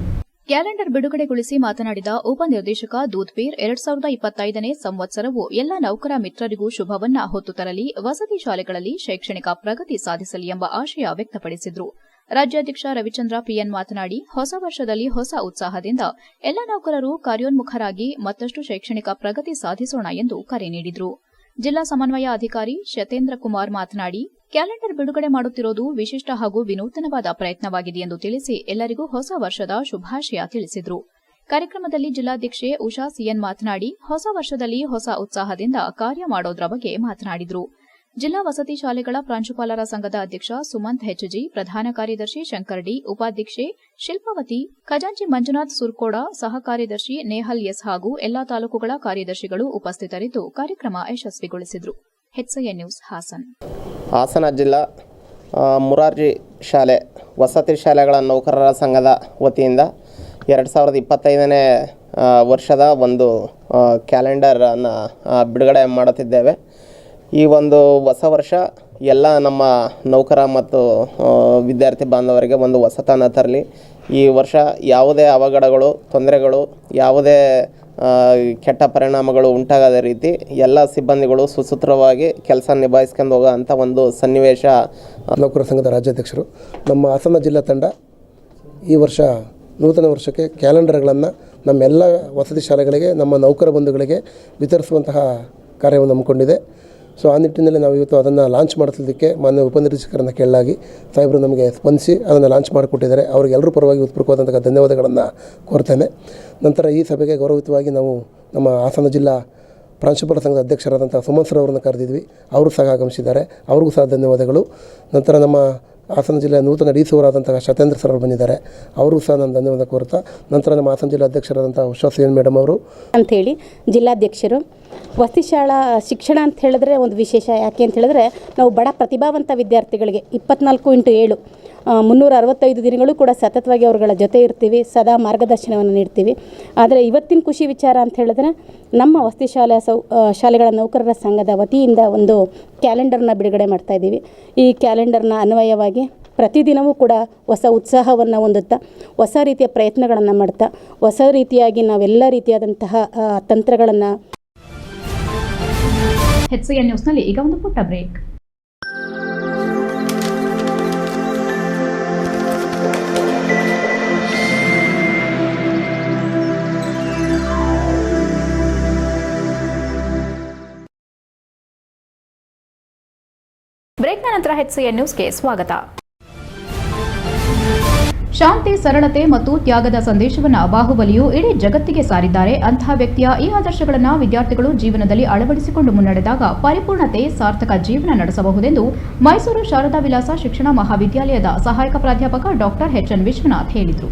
ಕ್ಯಾಲೆಂಡರ್ ಬಿಡುಗಡೆಗೊಳಿಸಿ ಮಾತನಾಡಿದ ಉಪನಿರ್ದೇಶಕ ದೂದ್ಪೀರ್, 2025ನೇ ಸಂವತ್ಸರವು ಎಲ್ಲ ನೌಕರ ಮಿತ್ರರಿಗೂ ಶುಭವನ್ನ ಹೊತ್ತು ತರಲಿ, ವಸತಿ ಶಾಲೆಗಳಲ್ಲಿ ಶೈಕ್ಷಣಿಕ ಪ್ರಗತಿ ಸಾಧಿಸಲಿ ಎಂಬ ಆಶಯ ವ್ಯಕ್ತಪಡಿಸಿದರು. ರಾಜ್ಯಾಧ್ಯಕ್ಷ ರವಿಚಂದ್ರ ಪಿಎನ್ ಮಾತನಾಡಿ, ಹೊಸ ವರ್ಷದಲ್ಲಿ ಹೊಸ ಉತ್ಸಾಹದಿಂದ ಎಲ್ಲ ನೌಕರರು ಕಾರ್ಯೋನ್ಮುಖರಾಗಿ ಮತ್ತಷ್ಟು ಶೈಕ್ಷಣಿಕ ಪ್ರಗತಿ ಸಾಧಿಸೋಣ ಎಂದು ಕರೆ ನೀಡಿದರು. ಜಿಲ್ಲಾ ಸಮನ್ವಯ ಅಧಿಕಾರಿ ಶತೇಂದ್ರ ಕುಮಾರ್ ಮಾತನಾಡಿ, ಕ್ಯಾಲೆಂಡರ್ ಬಿಡುಗಡೆ ಮಾಡುತ್ತಿರುವುದು ವಿಶಿಷ್ಟ ಹಾಗೂ ವಿನೂತನವಾದ ಪ್ರಯತ್ನವಾಗಿದೆ ಎಂದು ತಿಳಿಸಿ ಎಲ್ಲರಿಗೂ ಹೊಸ ವರ್ಷದ ಶುಭಾಶಯ ತಿಳಿಸಿದರು. ಕಾರ್ಯಕ್ರಮದಲ್ಲಿ ಜಿಲ್ಲಾಧ್ಯಕ್ಷೆ ಉಷಾ ಸಿಎನ್ ಮಾತನಾಡಿ, ಹೊಸ ವರ್ಷದಲ್ಲಿ ಹೊಸ ಉತ್ಸಾಹದಿಂದ ಕಾರ್ಯ ಮಾಡೋದ್ರ ಬಗ್ಗೆ ಮಾತನಾಡಿದರು. ಜಿಲ್ಲಾ ವಸತಿ ಶಾಲೆಗಳ ಪ್ರಾಂಶುಪಾಲರ ಸಂಘದ ಅಧ್ಯಕ್ಷ ಸುಮಂತ್ ಹೆಚ್ಜಿ, ಪ್ರಧಾನ ಕಾರ್ಯದರ್ಶಿ ಶಂಕರ್ ಡಿ, ಉಪಾಧ್ಯಕ್ಷೆ ಶಿಲ್ಪಾವತಿ, ಖಜಾಂಚಿ ಮಂಜುನಾಥ್ ಸುರ್ಕೋಡ, ಸಹ ಕಾರ್ಯದರ್ಶಿ ನೇಹಲ್ ಎಸ್ ಹಾಗೂ ಎಲ್ಲಾ ತಾಲೂಕುಗಳ ಕಾರ್ಯದರ್ಶಿಗಳು ಉಪಸ್ಥಿತರಿದ್ದು ಕಾರ್ಯಕ್ರಮ ಯಶಸ್ವಿಗೊಳಿಸಿದರು. HCN news Hassan. ಹಾಸನ ಜಿಲ್ಲಾ ಮುರಾರ್ಜಿ ಶಾಲೆ ವಸತಿ ಶಾಲೆಗಳ ನೌಕರರ ಸಂಘದ ವತಿಯಿಂದ 2025ನೇ ವರ್ಷದ ಒಂದು ಕ್ಯಾಲೆಂಡರನ್ನು ಬಿಡುಗಡೆ ಮಾಡುತ್ತಿದ್ದೇವೆ. ಈ ಒಂದು ಹೊಸ ವರ್ಷ ಎಲ್ಲ ನಮ್ಮ ನೌಕರ ಮತ್ತು ವಿದ್ಯಾರ್ಥಿ ಬಾಂಧವರಿಗೆ ಒಂದು ಹೊಸತನ ತರಲಿ. ಈ ವರ್ಷ ಯಾವುದೇ ಅವಘಡಗಳು, ತೊಂದರೆಗಳು, ಯಾವುದೇ ಕೆಟ್ಟ ಪರಿಣಾಮಗಳು ಉಂಟಾಗದ ರೀತಿ ಎಲ್ಲ ಸಿಬ್ಬಂದಿಗಳು ಸುಸೂತ್ರವಾಗಿ ಕೆಲಸ ನಿಭಾಯಿಸ್ಕೊಂಡು ಹೋಗೋ ಅಂಥ ಒಂದು ಸನ್ನಿವೇಶ. ನೌಕರ ಸಂಘದ ರಾಜ್ಯಾಧ್ಯಕ್ಷರು, ನಮ್ಮ ಹಾಸನ ಜಿಲ್ಲಾ ತಂಡ ಈ ವರ್ಷ ನೂತನ ವರ್ಷಕ್ಕೆ ಕ್ಯಾಲೆಂಡರ್ಗಳನ್ನು ನಮ್ಮೆಲ್ಲ ವಸತಿ ಶಾಲೆಗಳಿಗೆ, ನಮ್ಮ ನೌಕರ ಬಂಧುಗಳಿಗೆ ವಿತರಿಸುವಂತಹ ಕಾರ್ಯವನ್ನು ಹಮ್ಮಿಕೊಂಡಿದೆ. ಸೊ ಆ ನಿಟ್ಟಿನಲ್ಲಿ ನಾವು ಇವತ್ತು ಅದನ್ನು ಲಾಂಚ್ ಮಾಡಿಸಲಿಕ್ಕೆ ಮಾನ್ಯ ಉಪನಿರೀಕ್ಷಕರನ್ನು ಕೇಳಲಾಗಿ ಸಾಹೇಬರು ನಮಗೆ ಸ್ಪಂದಿಸಿ ಅದನ್ನು ಲಾಂಚ್ ಮಾಡಿಕೊಟ್ಟಿದ್ದಾರೆ. ಅವರಿಗೆಲ್ಲರೂ ಪರವಾಗಿ ಹೃತ್ಪೂರ್ವಕವಾದಂತಹ ಧನ್ಯವಾದಗಳನ್ನು ಕೋರ್ತೇನೆ. ನಂತರ ಈ ಸಭೆಗೆ ಗೌರವಿತವಾಗಿ ನಾವು ನಮ್ಮ ಹಾಸನ ಜಿಲ್ಲಾ ಪ್ರಾಂಶುಪಾಲ ಸಂಘದ ಅಧ್ಯಕ್ಷರಾದಂಥ ಸುಮನ್ ಸರ್ ಅವರನ್ನು ಕರೆದಿದ್ವಿ. ಅವರು ಸಹ ಆಗಮಿಸಿದ್ದಾರೆ, ಅವ್ರಿಗೂ ಸಹ ಧನ್ಯವಾದಗಳು. ನಂತರ ನಮ್ಮ ಹಾಸನ ಜಿಲ್ಲೆಯ ನೂತನ ಡಿ.ಸಿ.ಅವರಾದಂತಹ ಶತೇಂದ್ರ ಸರ್ ಅವರು ಬಂದಿದ್ದಾರೆ, ಅವ್ರಿಗೂ ಸಹ ನಾನು ಧನ್ಯವಾದ ಕೋರ್ತಾ, ನಂತರ ನಮ್ಮ ಹಾಸನ ಜಿಲ್ಲಾ ಅಧ್ಯಕ್ಷರಾದಂಥ ಉಷಾ ಸೇನ್ ಮೇಡಮ್ ಅವರು ಅಂಥೇಳಿ ಜಿಲ್ಲಾಧ್ಯಕ್ಷರು. ವಸತಿ ಶಾಲಾ ಶಿಕ್ಷಣ ಅಂತ ಹೇಳಿದ್ರೆ ಒಂದು ವಿಶೇಷ. ಯಾಕೆ ಅಂತ ಹೇಳಿದ್ರೆ ನಾವು ಬಡ ಪ್ರತಿಭಾವಂತ ವಿದ್ಯಾರ್ಥಿಗಳಿಗೆ 24x7 365 ದಿನಗಳು ಕೂಡ ಸತತವಾಗಿ ಅವರುಗಳ ಜೊತೆ ಇರ್ತೀವಿ, ಸದಾ ಮಾರ್ಗದರ್ಶನವನ್ನು ನೀಡ್ತೀವಿ. ಆದರೆ ಇವತ್ತಿನ ಖುಷಿ ವಿಚಾರ ಅಂತ ಹೇಳಿದ್ರೆ ನಮ್ಮ ವಸತಿ ಶಾಲೆಗಳ ನೌಕರರ ಸಂಘದ ವತಿಯಿಂದ ಒಂದು ಕ್ಯಾಲೆಂಡರ್ನ ಬಿಡುಗಡೆ ಮಾಡ್ತಾಯಿದ್ದೀವಿ. ಈ ಕ್ಯಾಲೆಂಡರ್ನ ಅನ್ವಯವಾಗಿ ಪ್ರತಿದಿನವೂ ಕೂಡ ಹೊಸ ಉತ್ಸಾಹವನ್ನು ಹೊಂದುತ್ತಾ, ಹೊಸ ರೀತಿಯ ಪ್ರಯತ್ನಗಳನ್ನು ಮಾಡ್ತಾ, ಹೊಸ ರೀತಿಯಾಗಿ ನಾವೆಲ್ಲ ರೀತಿಯಾದಂತಹ ತಂತ್ರಗಳನ್ನು. HCN ನ್ಯೂಸ್ನಲ್ಲಿ ಈಗ ಒಂದು ಪುಟ್ಟ ಬ್ರೇಕ್. ಬ್ರೇಕ್ನ ನಂತರ HCN ನ್ಯೂಸ್ಗೆ ಸ್ವಾಗತ. ಶಾಂತಿ, ಸರಳತೆ ಮತ್ತು ತ್ಯಾಗದ ಸಂದೇಶವನ್ನು ಬಾಹುಬಲಿಯು ಇಡೀ ಜಗತ್ತಿಗೆ ಸಾರಿದ್ದಾರೆ. ಅಂತಹ ವ್ಯಕ್ತಿಯ ಈ ಆದರ್ಶಗಳನ್ನು ವಿದ್ಯಾರ್ಥಿಗಳು ಜೀವನದಲ್ಲಿ ಅಳವಡಿಸಿಕೊಂಡು ಮುನ್ನಡೆದಾಗ ಪರಿಪೂರ್ಣತೆ, ಸಾರ್ಥಕ ಜೀವನ ನಡೆಸಬಹುದೆಂದು ಮೈಸೂರು ಶಾರದಾ ವಿಲಾಸ ಶಿಕ್ಷಣ ಮಹಾವಿದ್ಯಾಲಯದ ಸಹಾಯಕ ಪ್ರಾಧ್ಯಾಪಕ ಡಾಕ್ಟರ್ HN ವಿಶ್ವನಾಥ್ ಹೇಳಿದರು.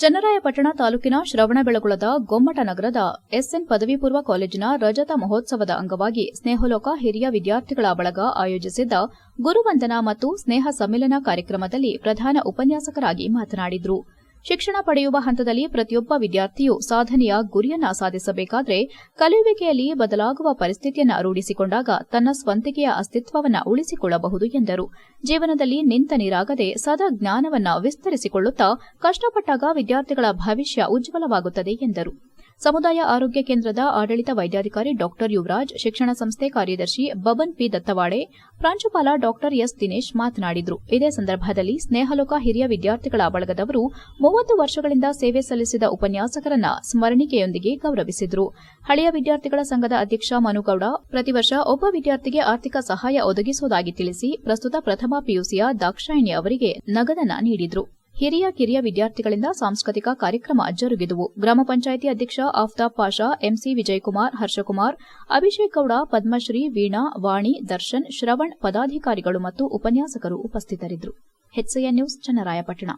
ಚನ್ನರಾಯಪಟ್ಟಣ ತಾಲೂಕಿನ ಶ್ರವಣಬೆಳಗೊಳದ ಗೊಮ್ಮಟ ನಗರದ SN ಪದವಿ ಪೂರ್ವ ಕಾಲೇಜಿನ ರಜತ ಮಹೋತ್ಸವದ ಅಂಗವಾಗಿ ಸ್ನೇಹಲೋಕ ಹಿರಿಯ ವಿದ್ಯಾರ್ಥಿಗಳ ಬಳಗ ಆಯೋಜಿಸಿದ್ದ ಗುರುವಂದನಾ ಮತ್ತು ಸ್ನೇಹ ಸಮ್ಮಿಲನ ಕಾರ್ಯಕ್ರಮದಲ್ಲಿ ಪ್ರಧಾನ ಉಪನ್ಯಾಸಕರಾಗಿ ಮಾತನಾಡಿದರು. ಶಿಕ್ಷಣ ಪಡೆಯುವ ಹಂತದಲ್ಲಿ ಪ್ರತಿಯೊಬ್ಬ ವಿದ್ಯಾರ್ಥಿಯು ಸಾಧನೆಯ ಗುರಿಯನ್ನ ಸಾಧಿಸಬೇಕಾದರೆ ಕಲಿಯುವಿಕೆಯಲ್ಲಿ ಬದಲಾಗುವ ಪರಿಸ್ಥಿತಿಯನ್ನು ರೂಢಿಸಿಕೊಂಡಾಗ ತನ್ನ ಸ್ವಂತಿಕೆಯ ಅಸ್ತಿತ್ವವನ್ನು ಉಳಿಸಿಕೊಳ್ಳಬಹುದು ಎಂದರು. ಜೀವನದಲ್ಲಿ ನಿಂತ ನೀರಾಗದೆ ಸದಾ ಜ್ಞಾನವನ್ನು ವಿಸ್ತರಿಸಿಕೊಳ್ಳುತ್ತಾ ಕಷ್ಟಪಟ್ಟಾಗ ವಿದ್ಯಾರ್ಥಿಗಳ ಭವಿಷ್ಯ ಉಜ್ವಲವಾಗುತ್ತದೆ ಎಂದರು. ಸಮುದಾಯ ಆರೋಗ್ಯ ಕೇಂದ್ರದ ಆಡಳಿತ ವೈದ್ಯಾಧಿಕಾರಿ ಡಾಕ್ಟರ್ ಯುವರಾಜ್, ಶಿಕ್ಷಣ ಸಂಸ್ಥೆ ಕಾರ್ಯದರ್ಶಿ ಬಬನ್ ಪಿ ದತ್ತವಾಡೆ, ಪ್ರಾಂಶುಪಾಲ ಡಾಕ್ಟರ್ ಎಸ್ ದಿನೇಶ್ ಮಾತನಾಡಿದರು. ಇದೇ ಸಂದರ್ಭದಲ್ಲಿ ಸ್ನೇಹಲೋಕ ಹಿರಿಯ ವಿದ್ಯಾರ್ಥಿಗಳ ಬಳಗದವರು 30 ವರ್ಷಗಳಿಂದ ಸೇವೆ ಸಲ್ಲಿಸಿದ ಉಪನ್ಯಾಸಕರನ್ನ ಸ್ಮರಣಿಕೆಯೊಂದಿಗೆ ಗೌರವಿಸಿದರು. ಹಳೆಯ ವಿದ್ಯಾರ್ಥಿಗಳ ಸಂಘದ ಅಧ್ಯಕ್ಷ ಮನುಗೌಡ ಪ್ರತಿ ವರ್ಷ ಒಬ್ಬ ವಿದ್ಯಾರ್ಥಿಗೆ ಆರ್ಥಿಕ ಸಹಾಯ ಒದಗಿಸುವುದಾಗಿ ತಿಳಿಸಿ ಪ್ರಸ್ತುತ ಪ್ರಥಮ ಪಿಯುಸಿಯ ದಾಕ್ಷಾಯಿಣಿ ಅವರಿಗೆ ನಗದನ್ನ ನೀಡಿದರು. ಹಿರಿಯ ಕಿರಿಯ ವಿದ್ಯಾರ್ಥಿಗಳಿಂದ ಸಾಂಸ್ಕೃತಿಕ ಕಾರ್ಯಕ್ರಮ ಜರುಗಿದವು. ಗ್ರಾಮ ಪಂಚಾಯಿತಿ ಅಧ್ಯಕ್ಷ ಆಫ್ತಾಬ್ ಪಾಷಾ, ಎಂಸಿ ವಿಜಯಕುಮಾರ್, ಹರ್ಷಕುಮಾರ್, ಅಭಿಷೇಕ್ ಗೌಡ, ಪದ್ಮಶ್ರೀ, ವೀಣಾ, ವಾಣಿ, ದರ್ಶನ್, ಶ್ರವಣ್ ಪದಾಧಿಕಾರಿಗಳು ಮತ್ತು ಉಪನ್ಯಾಸಕರು ಉಪಸ್ಥಿತರಿದ್ದರು. HCN news, Channarayapatna.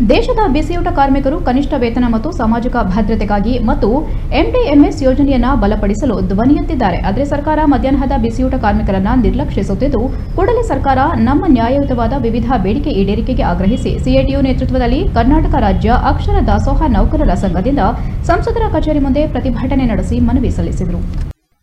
ದೇಶದ ಬಿಸಿಯೂಟ ಕಾರ್ಮಿಕರು ಕನಿಷ್ಠ ವೇತನ ಮತ್ತು ಸಾಮಾಜಿಕ ಭದ್ರತೆಗಾಗಿ ಮತ್ತು MDMS ಯೋಜನೆಯನ್ನು ಬಲಪಡಿಸಲು ಧ್ವನಿ ಎತ್ತಿದ್ದಾರೆ. ಆದರೆ ಸರ್ಕಾರ ಮಧ್ಯಾಹ್ನದ ಬಿಸಿಯೂಟ ಕಾರ್ಮಿಕರನ್ನು ನಿರ್ಲಕ್ಷಿಸುತ್ತಿದ್ದು, ಕೂಡಲೇ ಸರ್ಕಾರ ನಮ್ಮ ನ್ಯಾಯಯುತವಾದ ವಿವಿಧ ಬೇಡಿಕೆ ಈಡೇರಿಕೆಗೆ ಆಗ್ರಹಿಸಿ CITU ನೇತೃತ್ವದಲ್ಲಿ ಕರ್ನಾಟಕ ರಾಜ್ಯ ಅಕ್ಷರ ದಾಸೋಹ ನೌಕರರ ಸಂಘದಿಂದ ಸಂಸದರ ಕಚೇರಿ ಮುಂದೆ ಪ್ರತಿಭಟನೆ ನಡೆಸಿ ಮನವಿ ಸಲ್ಲಿಸಿದರು.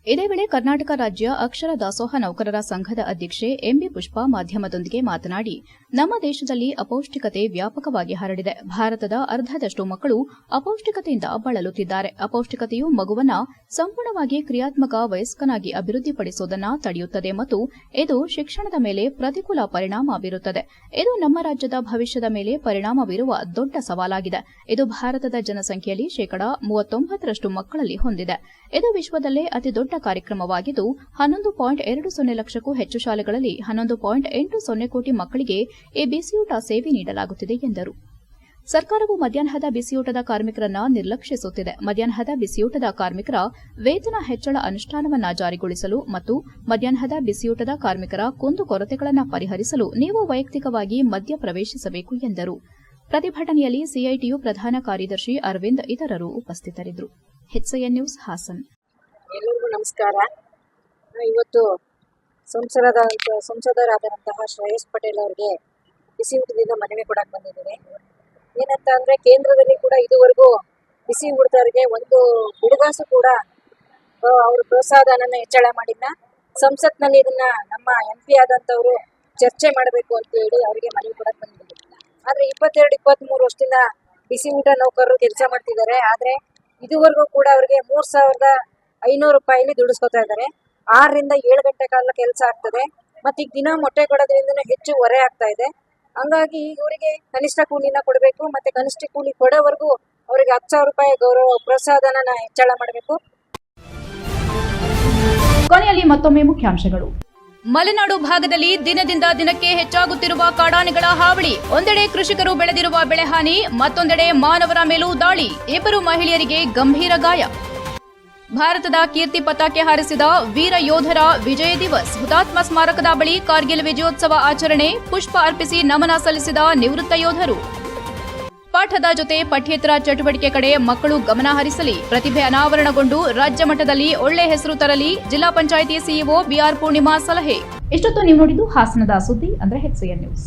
ಇದೇ ವೇಳೆ ಕರ್ನಾಟಕ ರಾಜ್ಯ ಅಕ್ಷರ ದಾಸೋಹ ನೌಕರರ ಸಂಘದ ಅಧ್ಯಕ್ಷೆ MB ಪುಷ್ಪಾ ಮಾಧ್ಯಮದೊಂದಿಗೆ ಮಾತನಾಡಿ, ನಮ್ಮ ದೇಶದಲ್ಲಿ ಅಪೌಷ್ಟಿಕತೆ ವ್ಯಾಪಕವಾಗಿ ಹರಡಿದೆ. ಭಾರತದ ಅರ್ಧದಷ್ಟು ಮಕ್ಕಳು ಅಪೌಷ್ಟಿಕತೆಯಿಂದ ಬಳಲುತ್ತಿದ್ದಾರೆ. ಅಪೌಷ್ಟಿಕತೆಯು ಮಗುವನ್ನ ಸಂಪೂರ್ಣವಾಗಿ ಕ್ರಿಯಾತ್ಮಕ ವಯಸ್ಕನಾಗಿ ಅಭಿವೃದ್ಧಿಪಡಿಸುವುದನ್ನು ತಡೆಯುತ್ತದೆ ಮತ್ತು ಇದು ಶಿಕ್ಷಣದ ಮೇಲೆ ಪ್ರತಿಕೂಲ ಪರಿಣಾಮ ಬೀರುತ್ತದೆ. ಇದು ನಮ್ಮ ರಾಜ್ಯದ ಭವಿಷ್ಯದ ಮೇಲೆ ಪರಿಣಾಮ ಬೀರುವ ದೊಡ್ಡ ಸವಾಲಾಗಿದೆ. ಇದು ಭಾರತದ ಜನಸಂಖ್ಯೆಯಲ್ಲಿ 39% ಮಕ್ಕಳಲ್ಲಿ ಹೊಂದಿದೆ. ಇದು ವಿಶ್ವದಲ್ಲೇ ಅತಿದೊಡ್ಡ ಕಾರ್ಯಕ್ರಮವಾಗಿದ್ದು 11.20 ಲಕ್ಷಕ್ಕೂ ಹೆಚ್ಚು ಶಾಲೆಗಳಲ್ಲಿ 11.80 ಕೋಟಿ ಮಕ್ಕಳಿಗೆ ಈ ಬಿಸಿಯೂಟ ಸೇವೆ ನೀಡಲಾಗುತ್ತಿದೆ ಎಂದರು. ಸರ್ಕಾರವು ಮಧ್ಯಾಹ್ನದ ಬಿಸಿಯೂಟದ ಕಾರ್ಮಿಕರನ್ನು ನಿರ್ಲಕ್ಷಿಸುತ್ತಿದೆ. ಮಧ್ಯಾಹ್ನದ ಬಿಸಿಯೂಟದ ಕಾರ್ಮಿಕರ ವೇತನ ಹೆಚ್ಚಳ ಅನುಷ್ಠಾನವನ್ನು ಜಾರಿಗೊಳಿಸಲು ಮತ್ತು ಮಧ್ಯಾಹ್ನದ ಬಿಸಿಯೂಟದ ಕಾರ್ಮಿಕರ ಕುಂದುಕೊರತೆಗಳನ್ನು ಪರಿಹರಿಸಲು ನೀವು ವೈಯಕ್ತಿಕವಾಗಿ ಮಧ್ಯ ಪ್ರವೇಶಿಸಬೇಕು ಎಂದರು. ಪ್ರತಿಭಟನೆಯಲ್ಲಿ CITU ಪ್ರಧಾನ ಕಾರ್ಯದರ್ಶಿ ಅರವಿಂದ್ ಇತರರು ಉಪಸ್ಥಿತರಿದ್ದರು. HCN news, Hassan. ಎಲ್ಲರಿಗೂ ನಮಸ್ಕಾರ. ಇವತ್ತು ಸಂಸದರಾದಂತಹ ಶ್ರೇಯಸ್ ಪಟೇಲ್ ಅವರಿಗೆ ಬಿಸಿ ಊಟದಿಂದ ಮನವಿ ಕೊಡಕ್ಕೆ ಬಂದಿದ್ದೀನಿ. ಏನಂತ ಅಂದರೆ ಕೇಂದ್ರದಲ್ಲಿ ಕೂಡ ಇದುವರೆಗೂ ಬಿಸಿ ಊಟದವರಿಗೆ ಒಂದು ಬಿಡುಗಾಸು ಕೂಡ ಅವರು ಪ್ರೋತ್ಸಾಹಧನನ ಹೆಚ್ಚಳ ಮಾಡಿಲ್ಲ. ಸಂಸತ್ನಲ್ಲಿ ಇದನ್ನ ನಮ್ಮ MP ಆದಂಥವರು ಚರ್ಚೆ ಮಾಡಬೇಕು ಅಂತ ಹೇಳಿ ಅವರಿಗೆ ಮನವಿ ಕೊಡಕ್ಕೆ ಬಂದಿದ್ದೀನಿ. ಆದರೆ 22-23 ವರ್ಷದಿಂದ ಬಿಸಿ ಊಟ ನೌಕರರು ಕೆಲಸ ಮಾಡ್ತಿದ್ದಾರೆ. ಆದರೆ ಇದುವರೆಗೂ ಕೂಡ ಅವರಿಗೆ 3,500 ರೂಪಾಯಿಲಿ ದುಡಿಸ್ಕೊತಾ ಇದ್ದಾರೆ. 6ರಿಂದ 7 ಗಂಟೆ ಕಾಲ ಕೆಲಸ ಆಗ್ತದೆ. ಮತ್ತು ಈಗ ದಿನ ಮೊಟ್ಟೆ ಕೊಡೋದ್ರಿಂದ ಹೆಚ್ಚು ಹೊರೆ ಆಗ್ತಾ ಇದೆ. ಹಂಗಾಗಿ ಇವರಿಗೆ ಕನಿಷ್ಠ ಕೂಲಿನ ಕೊಡಬೇಕು. ಮತ್ತು ಕನಿಷ್ಠ ಕೂಲಿ ಕೊಡೋವರೆಗೂ ಅವರಿಗೆ 10,000 ರೂಪಾಯಿ ಗೌರವ ಪ್ರೋತ್ಸಾಹಧನನ ಹೆಚ್ಚಳ ಮಾಡಬೇಕು. ಕೊನೆಯಲ್ಲಿ ಮತ್ತೊಮ್ಮೆ ಮುಖ್ಯಾಂಶಗಳು. ಮಲೆನಾಡು ಭಾಗದಲ್ಲಿ ದಿನದಿಂದ ದಿನಕ್ಕೆ ಹೆಚ್ಚಾಗುತ್ತಿರುವ ಕಾಡಾನೆಗಳ ಹಾವಳಿ. ಒಂದೆಡೆ ಕೃಷಿಕರು ಬೆಳೆದಿರುವ ಬೆಳೆಹಾನಿ, ಮತ್ತೊಂದೆಡೆ ಮಾನವರ ಮೇಲೂ ದಾಳಿ. 2 ಮಹಿಳೆಯರಿಗೆ ಗಂಭೀರ ಗಾಯ. ಭಾರತದ ಕೀರ್ತಿ ಪತಾಕೆ ಹಾರಿಸಿದ ವೀರ ಯೋಧರ ವಿಜಯ ದಿವಸ್. ಹುತಾತ್ಮ ಸ್ಮಾರಕದ ಬಳಿ ಕಾರ್ಗಿಲ್ ವಿಜಯೋತ್ಸವ ಆಚರಣೆ. ಪುಷ್ಪ ಅರ್ಪಿಸಿ ನಮನ ಸಲ್ಲಿಸಿದ ನಿವೃತ್ತ ಯೋಧರು. ಪಾಠದ ಜೊತೆ ಪಠ್ಯೇತರ ಚಟುವಟಿಕೆ ಕಡೆ ಮಕ್ಕಳು ಗಮನ ಹರಿಸಲಿ. ಪ್ರತಿಭೆ ಅನಾವರಣಗೊಂಡು ರಾಜ್ಯ ಮಟ್ಟದಲ್ಲಿ ಒಳ್ಳೆ ಹೆಸರು ತರಲಿ. ಜಿಲ್ಲಾ ಪಂಚಾಯಿತಿ ಸಿಇಒ BR ಪೂರ್ಣಿಮಾ ಸಲಹೆ. ಇಷ್ಟೊತ್ತು ನೀವು ನೋಡಿದ್ದು ಹಾಸನದ ಸುದ್ದಿ ಅಂದ್ರೆ HCN ನ್ಯೂಸ್.